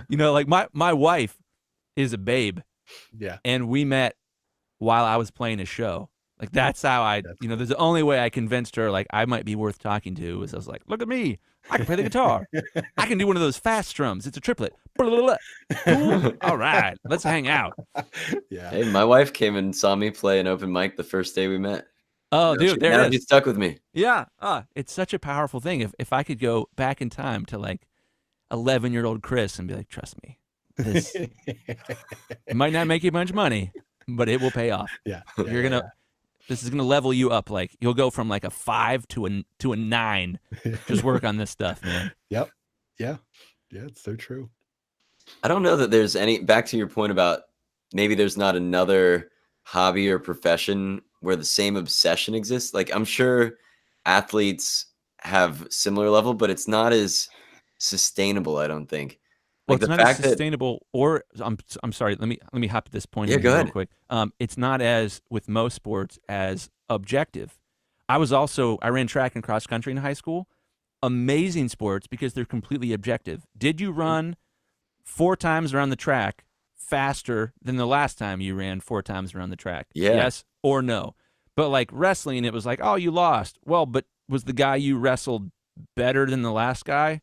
you know, like my wife is a babe. Yeah. And we met while I was playing a show. Like that's how there's the only way I convinced her like I might be worth talking to was I was like, look at me. I can play the guitar. I can do one of those fast strums. It's a triplet. Cool. All right, let's hang out. Yeah. Hey, my wife came and saw me play an open mic the first day we met. Oh, dude, there it is. She stuck with me. Yeah. It's such a powerful thing. If I could go back in time to like 11-year-old Chris and be like, trust me, this it might not make you a bunch of money, but it will pay off. Yeah. This is gonna level you up. Like you'll go from like a 5 to a 9. Just work on this stuff, man. Yep. Yeah. Yeah. It's so true. I don't know that there's any. Back to your point about maybe there's not another hobby or profession where the same obsession exists. Like I'm sure athletes have similar level, but it's not as sustainable. I don't think. Well, Like it's the not as fact that sustainable, or I'm sorry. Let me hop at this point. Yeah, in go real ahead. quick. It's not as with most sports as objective. I ran track and cross country in high school. Amazing sports because they're completely objective. Did you run 4 times around the track faster than the last time you ran 4 times around the track? Yeah. Yes or no? But like wrestling, it was like, oh, you lost. Well, but was the guy you wrestled better than the last guy?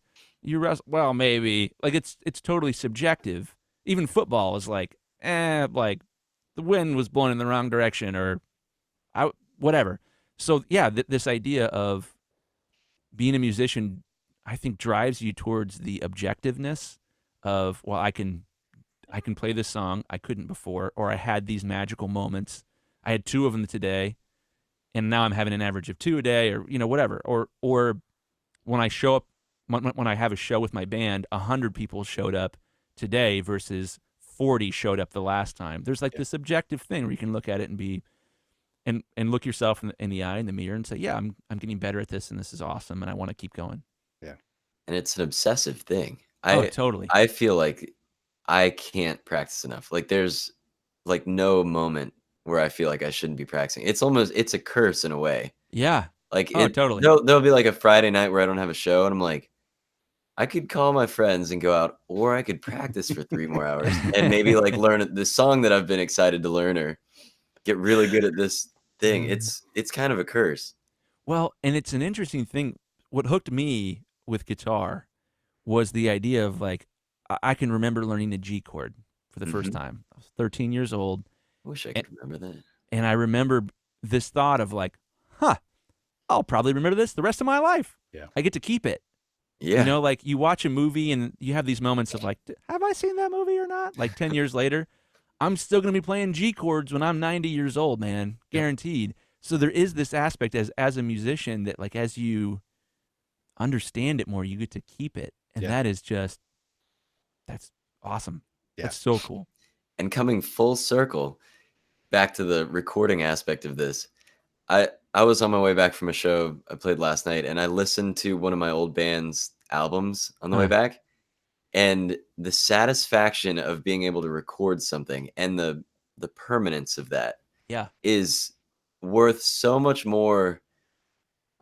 Well, maybe. Like it's totally subjective. Even football is like, like the wind was blowing in the wrong direction or whatever. So yeah, this idea of being a musician, I think drives you towards the objectiveness of, well, I can play this song I couldn't before, or I had these magical moments. I had 2 of them today, and now I'm having an average of 2 a day, or whatever. Or when I show up. When I have a show with my band, 100 people showed up today versus 40 showed up the last time. There's like this objective thing where you can look at it and be, and look yourself in the eye in the mirror and say, yeah, I'm getting better at this and this is awesome and I want to keep going. Yeah. and it's an obsessive thing. Totally. I feel like I can't practice enough. Like there's like no moment where I feel like I shouldn't be practicing. It's a curse in a way. Yeah. Like totally. There'll be like a Friday night where I don't have a show and I'm like, I could call my friends and go out, or I could practice for 3 more hours and maybe like learn the song that I've been excited to learn or get really good at this thing. It's kind of a curse. Well, and it's an interesting thing. What hooked me with guitar was the idea of like, I can remember learning the G chord for the first time. I was 13 years old. I wish I could remember that. And I remember this thought of like, I'll probably remember this the rest of my life. Yeah. I get to keep it. Yeah. You know, like you watch a movie and you have these moments of like, have I seen that movie or not? Like 10 years later, I'm still going to be playing G chords when I'm 90 years old, man. Guaranteed. So there is this aspect as a musician that, like, as you understand it more, you get to keep it, and Yeah. that is just that's awesome. Yeah. That's so cool. And coming full circle back to the recording aspect of this, I was on my way back from a show I played last night, and I listened to one of my old band's albums on the way back, and the satisfaction of being able to record something and the permanence of that Yeah. is worth so much more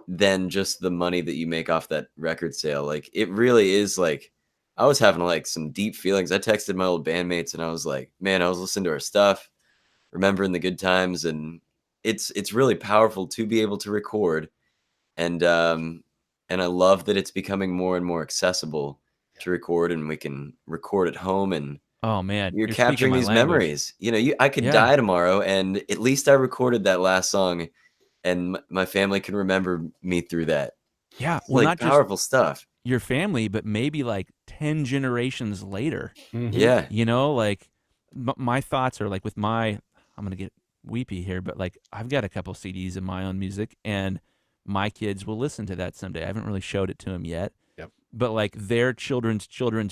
than just the money that you make off that record sale. Like, it really is. Like, I was having like some deep feelings. I texted my old bandmates and I was like, man, I was listening to our stuff, remembering the good times, and it's really powerful to be able to record. And I love that it's becoming more and more accessible to record, and we can record at home, and Oh man, you're speaking capturing my these language. memories. You know, I could Yeah. die tomorrow, and at least I recorded that last song, and my family can remember me through that. Yeah, It's well, like not just powerful stuff. your family, but maybe like 10 generations later. Yeah. You know, like my thoughts are like with my, I'm going to get weepy here, but like I've got a couple CDs of my own music, and my kids will listen to that someday. I haven't really showed it to them yet. Yep. But like their children's children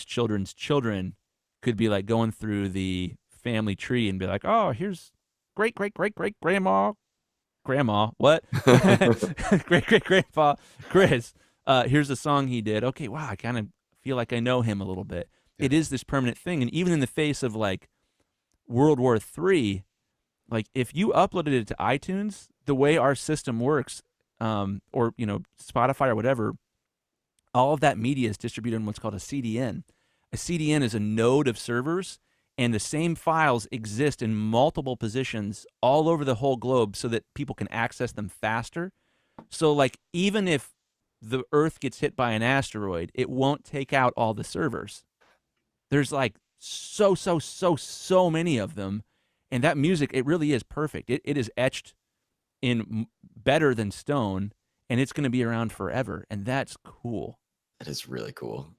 could be like going through the family tree and be like, oh, here's great grandma, what? great grandpa Chris. Here's a song he did. Okay, wow, I kind of feel like I know him a little bit. Yeah. It is this permanent thing, and even in the face of like World War III, like if you uploaded it to iTunes, the way our system works, or Spotify or whatever, all of that media is distributed in what's called a CDN. A CDN is a node of servers, and the same files exist in multiple positions all over the whole globe so that people can access them faster. So like even if the Earth gets hit by an asteroid, it won't take out all the servers. There's like so many of them, and that music, it really is perfect. It is etched in better than stone, and it's going to be around forever, and that's cool. That is really cool.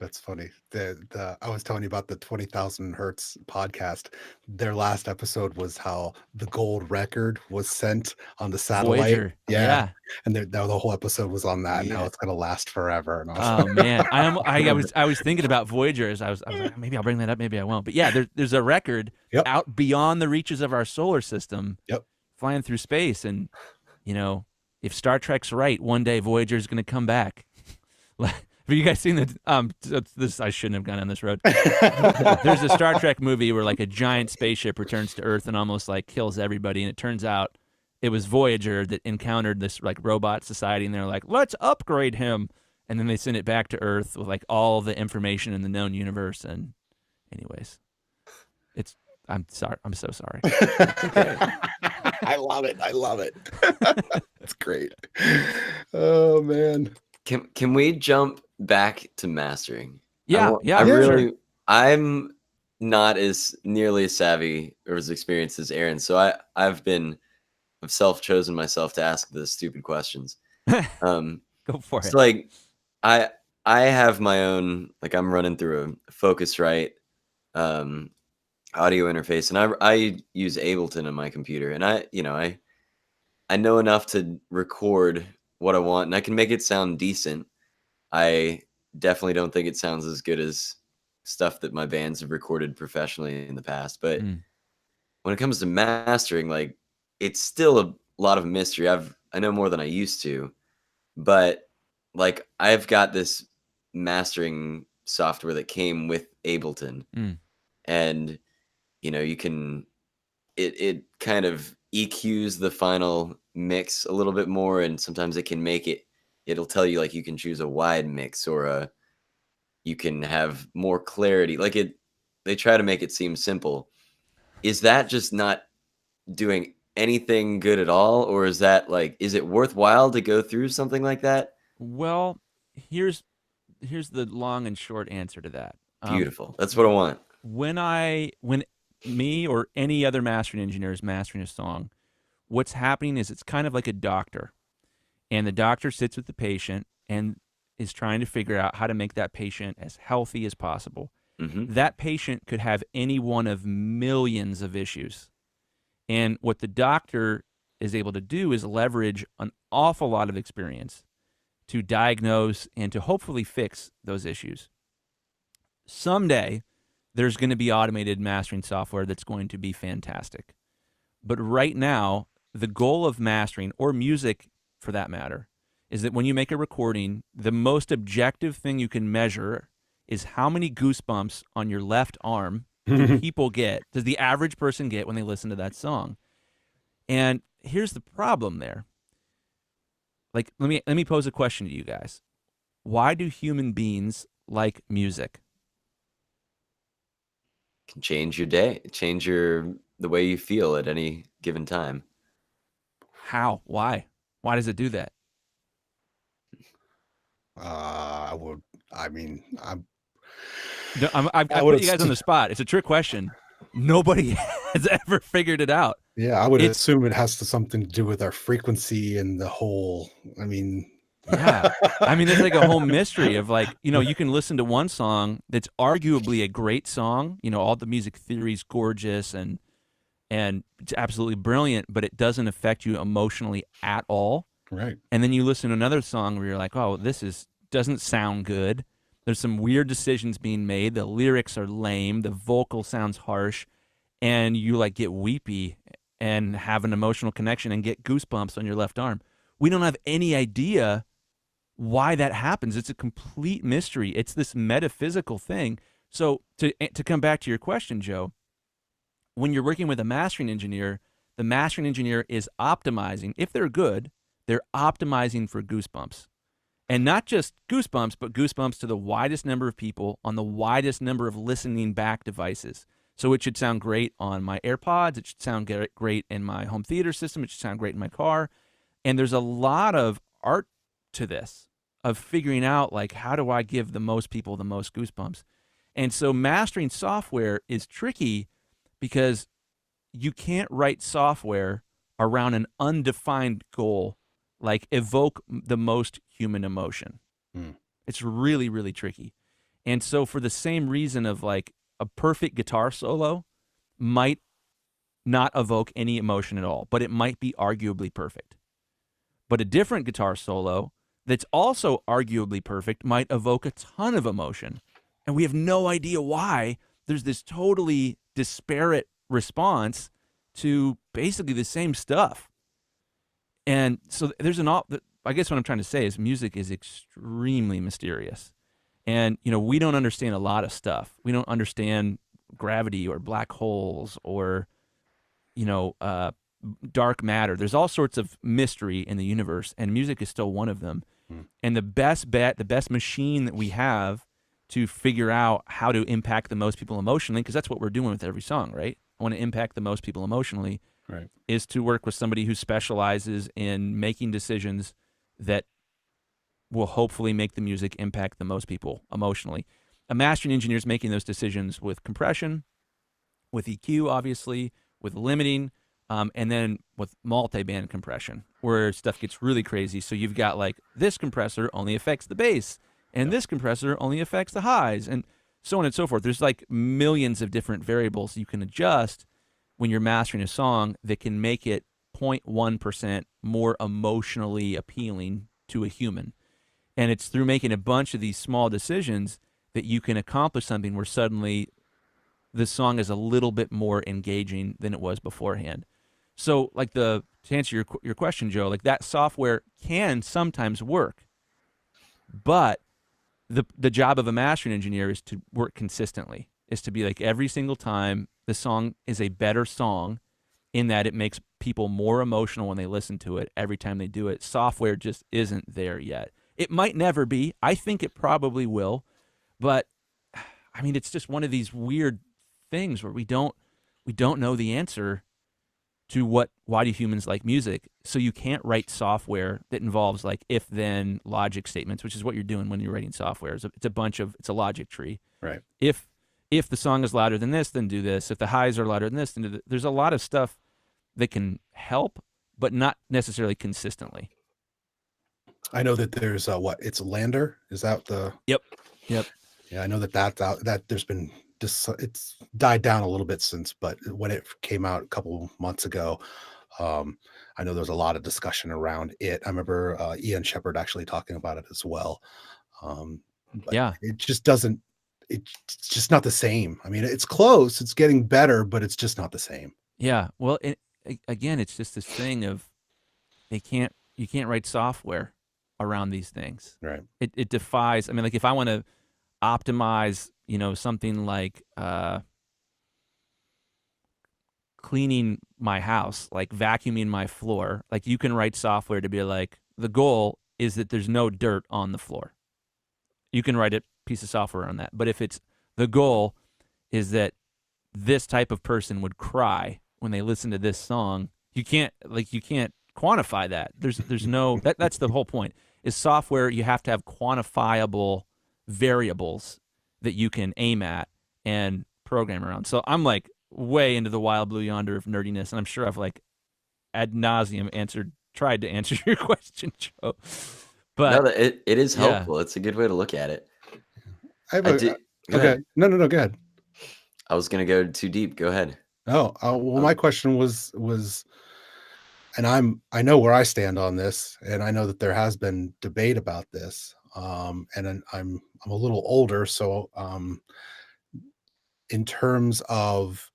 That's funny. I was telling you about the 20,000 Hertz podcast. Their last episode was how the gold record was sent on the satellite. Voyager. Yeah. And the whole episode was on that, and Yeah. how it's going to last forever. And Oh man, I was thinking about Voyager as I was like, maybe I'll bring that up, maybe I won't. But yeah, there's a record Yep. out beyond the reaches of our solar system. Yep. Flying through space, and if Star Trek's right, one day Voyager's going to come back. Have you guys seen the this? I shouldn't have gone on this road. There's a Star Trek movie where like a giant spaceship returns to Earth and almost like kills everybody, and it turns out it was Voyager that encountered this like robot society, and they're like, let's upgrade him, and then they send it back to Earth with like all the information in the known universe. And anyways, I'm sorry. I'm so sorry. I love it. That's great. Oh man. Can we jump back to mastering? Yeah, sure. I'm not as nearly as savvy or as experienced as Aaron, so I've self-chosen myself to ask the stupid questions. Go for it. So like I have my own, like I'm running through a Focusrite audio interface, and I use Ableton on my computer, and I know enough to record what I want, and I can make it sound decent. I definitely don't think it sounds as good as stuff that my bands have recorded professionally in the past. But when it comes to mastering, like it's still a lot of mystery. I know more than I used to, but like I've got this mastering software that came with Ableton, and you can it kind of EQs the final mix a little bit more, and sometimes it can it'll tell you like you can choose a wide mix or you can have more clarity. Like they try to make it seem simple. Is that just not doing anything good at all, or is it worthwhile to go through something like that? Well, here's the long and short answer to that. Beautiful. That's what I want. When me or any other mastering engineer is mastering a song, what's happening is it's kind of like a doctor, and the doctor sits with the patient and is trying to figure out how to make that patient as healthy as possible. That patient could have any one of millions of issues, and what the doctor is able to do is leverage an awful lot of experience to diagnose and to hopefully fix those issues. Someday, there's going to be automated mastering software that's going to be fantastic. But right now, the goal of mastering, or music for that matter, is that when you make a recording, the most objective thing you can measure is how many goosebumps on your left arm do people get, does the average person get when they listen to that song? And here's the problem there. Like, let me pose a question to you guys. Why do human beings like music? Can change your day, change the way you feel at any given time. How? Why? Why does it do that? I put you guys on the spot. It's a trick question. Nobody has ever figured it out. Yeah, I would assume it has something to do with our frequency and the whole. Yeah. There's like a whole mystery of like, you can listen to one song that's arguably a great song. All the music theory is gorgeous and it's absolutely brilliant, but it doesn't affect you emotionally at all. Right. And then you listen to another song where you're like, oh, doesn't sound good. There's some weird decisions being made. The lyrics are lame. The vocal sounds harsh. And you like get weepy and have an emotional connection and get goosebumps on your left arm. We don't have any idea why that happens. It's a complete mystery. It's this metaphysical thing. So to come back to your question, Joe, when you're working with a mastering engineer, the mastering engineer is optimizing. If they're good, they're optimizing for goosebumps. And not just goosebumps, but goosebumps to the widest number of people on the widest number of listening back devices. So it should sound great on my AirPods. It should sound great in my home theater system. It should sound great in my car. And there's a lot of art to this, of figuring out, like, how do I give the most people the most goosebumps? And so mastering software is tricky because you can't write software around an undefined goal, like evoke the most human emotion. It's really, really tricky. And so for the same reason of like a perfect guitar solo might not evoke any emotion at all, but it might be arguably perfect. But a different guitar solo that's also arguably perfect might evoke a ton of emotion. And we have no idea why. There's this totally disparate response to basically the same stuff. And so I guess what I'm trying to say is music is extremely mysterious. And, we don't understand a lot of stuff. We don't understand gravity or black holes or, dark matter. There's all sorts of mystery in the universe, and music is still one of them. And the best machine that we have to figure out how to impact the most people emotionally, because that's what we're doing with every song, right? I want to impact the most people emotionally, right, is to work with somebody who specializes in making decisions that will hopefully make the music impact the most people emotionally. A mastering engineer is making those decisions with compression, with EQ, obviously, with limiting, and then with multi-band compression, where stuff gets really crazy. So you've got like this compressor only affects the bass, and this compressor only affects the highs, and so on and so forth. There's like millions of different variables you can adjust when you're mastering a song that can make it 0.1% more emotionally appealing to a human. And it's through making a bunch of these small decisions that you can accomplish something where suddenly the song is a little bit more engaging than it was beforehand. So like to answer your question, Joe, like that software can sometimes work, but the job of a mastering engineer is to work consistently, is to be like every single time the song is a better song in that it makes people more emotional when they listen to it every time they do it. Software just isn't there yet. It might never be. I think it probably will, but it's just one of these weird things where we don't know the answer to why do humans like music. So you can't write software that involves like if-then logic statements, which is what you're doing when you're writing software. It's a logic tree. Right. If the song is louder than this, then do this. If the highs are louder than this, then do this. There's a lot of stuff that can help, but not necessarily consistently. I know that there's it's Lander. Is that the? Yep. Yeah, I know that's out. That there's been it's died down a little bit since, but when it came out a couple months ago, I know there's a lot of discussion around it. I remember Ian Shepherd actually talking about it as well. But Yeah. it just doesn't, it's just not the same. I mean, it's close, it's getting better, but it's just not the same. Yeah. Well, again, it's just this thing of you can't write software around these things. Right. It defies. I mean, like if I want to optimize, something like cleaning my house, like vacuuming my floor, like you can write software to be like, the goal is that there's no dirt on the floor. You can write a piece of software on that. But if it's the goal is that this type of person would cry when they listen to this song, you can't quantify that. There's no that's the whole point. Is software, you have to have quantifiable variables that you can aim at and program around. So I'm like way into the wild blue yonder of nerdiness, and I'm sure I've like ad nauseum tried to answer your question, Joe. But no, it is helpful. It's a good way to look at it. Okay. No, go ahead. I was going to go too deep. Go ahead. Well, my question was, and I know where I stand on this, and I know that there has been debate about this. And I'm a little older, so in terms of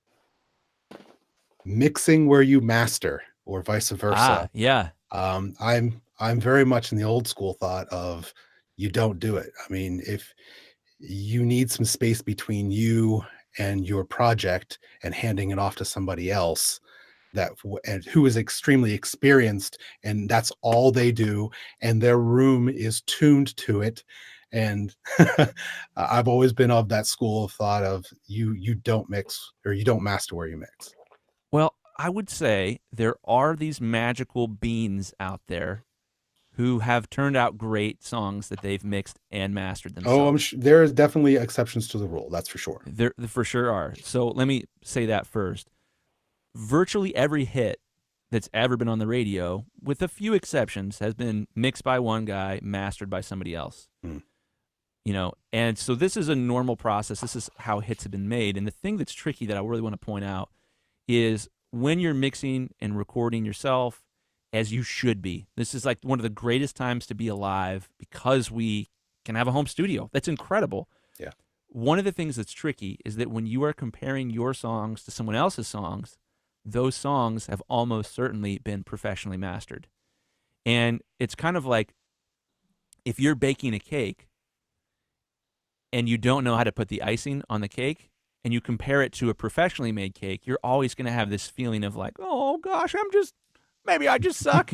mixing where you master or vice versa. I'm very much in the old school thought of you don't do it. I mean, if you need some space between you and your project and handing it off to somebody else and who is extremely experienced, and that's all they do, and their room is tuned to it. And I've always been of that school of thought of you don't mix, or you don't master where you mix. Well, I would say there are these magical beings out there who have turned out great songs that they've mixed and mastered themselves. Oh, I'm sure there is definitely exceptions to the rule. That's for sure. There for sure are. So let me say that first. Virtually every hit that's ever been on the radio, with a few exceptions, has been mixed by one guy, mastered by somebody else. And so this is a normal process. This is how hits have been made. And the thing that's tricky that I really want to point out is when you're mixing and recording yourself, as you should be. This is like one of the greatest times to be alive because we can have a home studio. That's incredible. Yeah. One of the things that's tricky is that when you are comparing your songs to someone else's songs, those songs have almost certainly been professionally mastered. And it's kind of like if you're baking a cake and you don't know how to put the icing on the cake and you compare it to a professionally made cake, you're always going to have this feeling of like, oh gosh, maybe I just suck.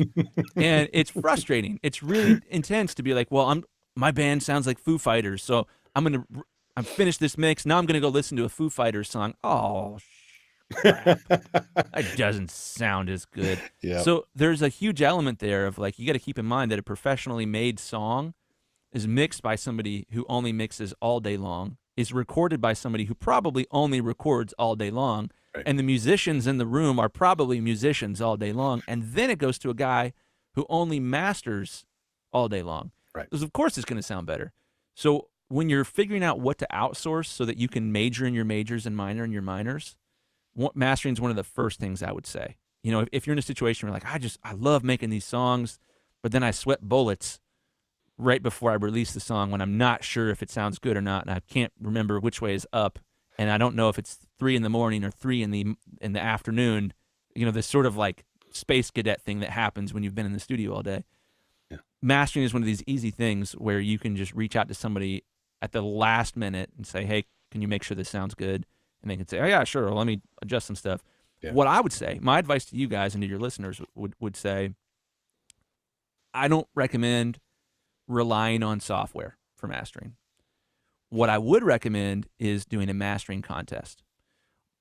And it's frustrating. It's really intense to be like, well, my band sounds like Foo Fighters, so I'm finished this mix. Now I'm going to go listen to a Foo Fighters song. Oh, crap. That doesn't sound as good. Yeah. So there's a huge element there of like, you got to keep in mind that a professionally made song is mixed by somebody who only mixes all day long, is recorded by somebody who probably only records all day long. Right. And the musicians in the room are probably musicians all day long. And then it goes to a guy who only masters all day long. Right. Because of course it's going to sound better. So when you're figuring out what to outsource so that you can major in your majors and minor in your minors, mastering is one of the first things I would say. If you're in a situation where like, I love making these songs, but then I sweat bullets right before I release the song when I'm not sure if it sounds good or not, and I can't remember which way is up, and I don't know if it's 3 a.m. or 3 in the afternoon. This sort of like space cadet thing that happens when you've been in the studio all day. Yeah. Mastering is one of these easy things where you can just reach out to somebody at the last minute and say, hey, can you make sure this sounds good? And they can say, oh yeah, sure, well, let me adjust some stuff. Yeah. What I would say, my advice to you guys and to your listeners would say, I don't recommend relying on software for mastering. What I would recommend is doing a mastering contest.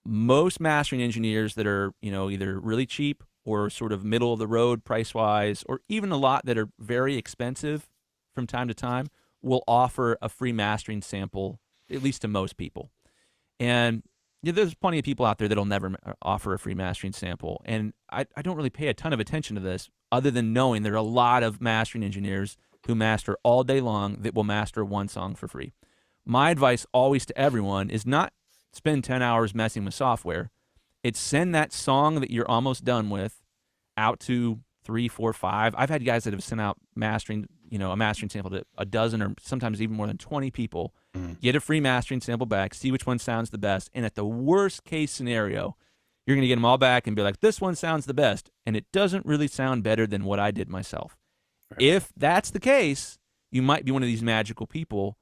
Most mastering engineers that are, either really cheap or sort of middle of the road price-wise, or even a lot that are very expensive from time to time, will offer a free mastering sample, at least to most people. And there's plenty of people out there that'll never offer a free mastering sample. And I don't really pay a ton of attention to this other than knowing there are a lot of mastering engineers who master all day long that will master one song for free. My advice always to everyone is not spend 10 hours messing with software. It's send that song that you're almost done with out to 3, 4, 5. I've had guys that have sent out mastering, a mastering sample to a dozen or sometimes even more than 20 people. Get a free mastering sample back, see which one sounds the best, and at the worst case scenario, you're going to get them all back and be like, this one sounds the best, and it doesn't really sound better than what I did myself. Right. If that's the case, you might be one of these magical people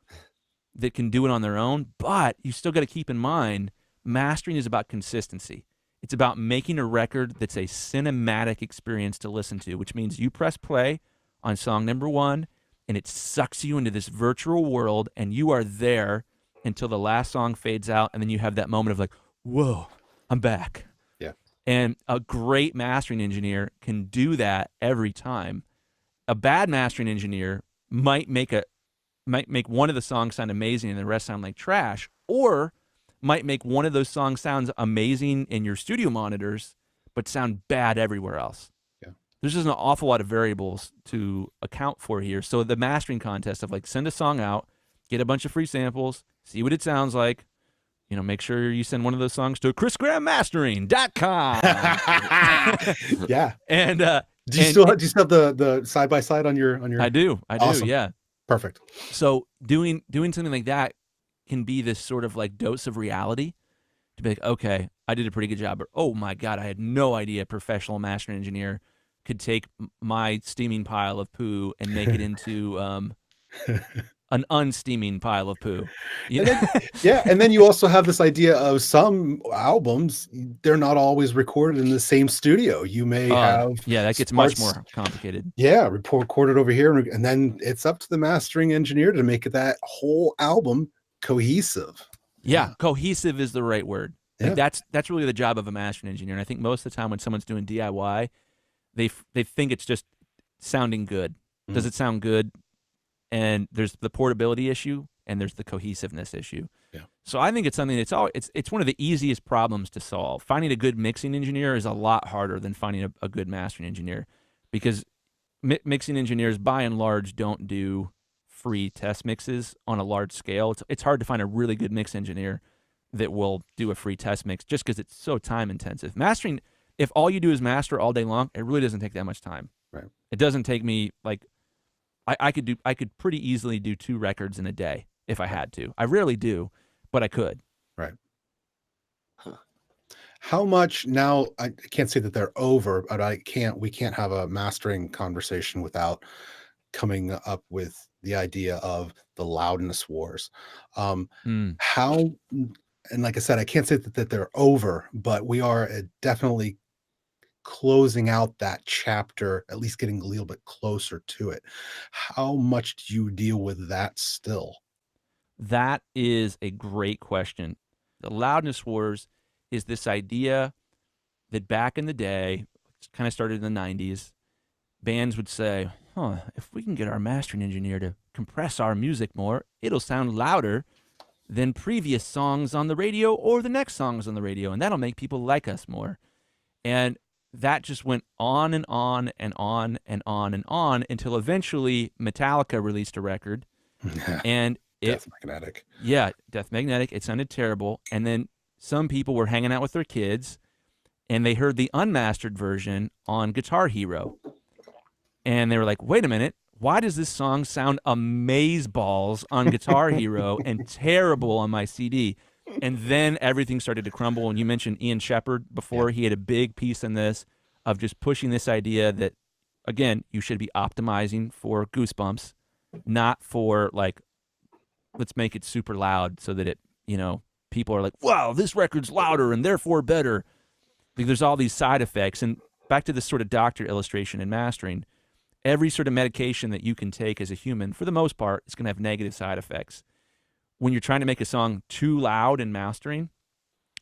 that can do it on their own, but you still got to keep in mind, mastering is about consistency. It's about making a record that's a cinematic experience to listen to, which means you press play on song number 1, and it sucks you into this virtual world, and you are there until the last song fades out, and then you have that moment of like, whoa, I'm back. Yeah. And a great mastering engineer can do that every time. A bad mastering engineer might make one of the songs sound amazing and the rest sound like trash, or might make one of those songs sound amazing in your studio monitors, but sound bad everywhere else. Yeah. There's just an awful lot of variables to account for here. So the mastering contest of like send a song out, get a bunch of free samples, see what it sounds like. Make sure you send one of those songs to chrisgrahammastering.com. Yeah. And do you still have the side by side on your? I do. Awesome. Yeah. Perfect. So doing something like that can be this sort of like dose of reality to be like, okay, I did a pretty good job, or oh my God, I had no idea a professional mastering engineer could take my steaming pile of poo and make it into an unsteaming pile of poo. And then you also have this idea of some albums, they're not always recorded in the same studio. You may have that gets much more complicated. Yeah, recorded over here, and then it's up to the mastering engineer to make that whole album cohesive. Yeah, cohesive is the right word. Like that's really the job of a mastering engineer. And I think most of the time when someone's doing DIY, they think it's just sounding good. Does it sound good? And there's the portability issue, and there's the cohesiveness issue. Yeah. So I think it's something it's one of the easiest problems to solve. Finding a good mixing engineer is a lot harder than finding a good mastering engineer, because mixing engineers by and large don't do free test mixes on a large scale. It's hard to find a really good mix engineer that will do a free test mix just because it's so time intensive. Mastering, if all you do is master all day long, it really doesn't take that much time. Right. It doesn't take me like. I could pretty easily do 2 records in a day if I had to. I rarely do, but I could. Right. Huh. How much now? I can't say that they're over, but we can't have a mastering conversation without coming up with the idea of the loudness wars. How, and like I said, I can't say that they're over, but we are definitely closing out that chapter, at least getting a little bit closer to it. How much do you deal with that still? That is a great question. The loudness wars is this idea that back in the day, it kind of started in the 90s, bands would say, if we can get our mastering engineer to compress our music more, it'll sound louder than previous songs on the radio or the next songs on the radio, and that'll make people like us more. And that just went on and on and on and on and on until eventually Metallica released a record. And Death Magnetic. Yeah, Death Magnetic. It sounded terrible. And then some people were hanging out with their kids, and they heard the unmastered version on Guitar Hero. And they were like, wait a minute, why does this song sound amazeballs on Guitar Hero and terrible on my CD? And then everything started to crumble. And you mentioned Ian Shepherd before. He had a big piece in this of just pushing this idea that, again, you should be optimizing for goosebumps, not for like, let's make it super loud so that it, people are like, wow, this record's louder and therefore better. Because there's all these side effects. And back to this sort of doctor illustration in mastering, every sort of medication that you can take as a human, for the most part, is going to have negative side effects. When you're trying to make a song too loud in mastering,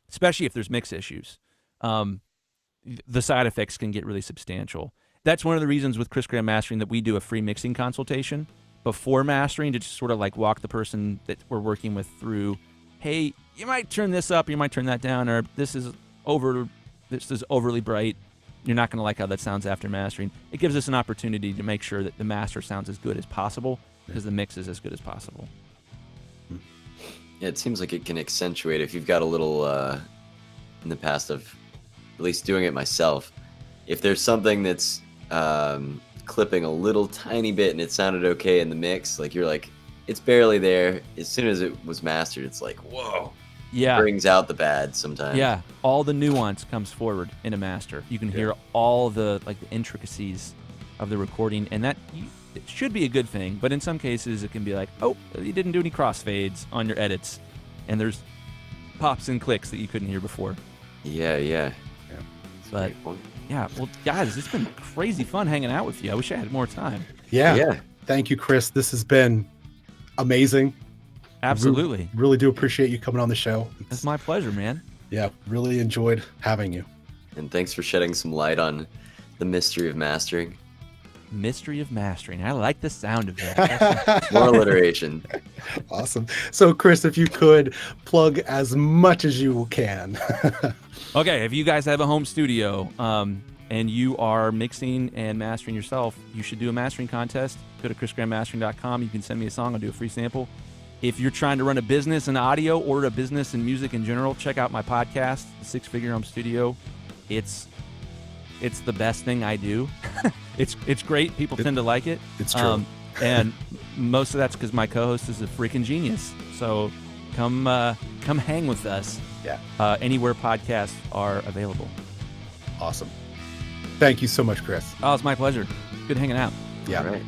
especially if there's mix issues, the side effects can get really substantial. That's one of the reasons with Chris Graham Mastering that we do a free mixing consultation before mastering to just sort of like walk the person that we're working with through, hey, you might turn this up, you might turn that down, or this is overly bright. You're not going to like how that sounds after mastering. It gives us an opportunity to make sure that the master sounds as good as possible because the mix is as good as possible. Yeah, it seems like it can accentuate if you've got a little, in the past of at least doing it myself, if there's something that's clipping a little tiny bit and it sounded okay in the mix, like you're like, it's barely there. As soon as it was mastered, it's like, whoa. Yeah. Brings out the bad sometimes. Yeah. All the nuance comes forward in a master. You can hear all the like the intricacies of the recording, and it should be a good thing. But in some cases, it can be like, oh, you didn't do any crossfades on your edits, and there's pops and clicks that you couldn't hear before. Yeah. But yeah, well, guys, it's been crazy fun hanging out with you. I wish I had more time. Yeah. Thank you, Chris. This has been amazing. Absolutely. Really do appreciate you coming on the show. It's my pleasure, man. Yeah, really enjoyed having you. And thanks for shedding some light on the mystery of mastering. Mystery of mastering. I like the sound of that. More alliteration. Awesome. So, Chris, if you could plug as much as you can. Okay, if you guys have a home studio and you are mixing and mastering yourself, you should do a mastering contest. Go to chrisgrandmastering.com. You can send me a song. I'll do a free sample. If you're trying to run a business in audio or a business in music in general, check out my podcast, The Six Figure Home Studio. It's the best thing I do. It's great. People tend to like it. It's true. And most of that's because my co-host is a freaking genius. So come hang with us. Yeah. Anywhere podcasts are available. Awesome. Thank you so much, Chris. Oh, it's my pleasure. Good hanging out. Yeah. All right.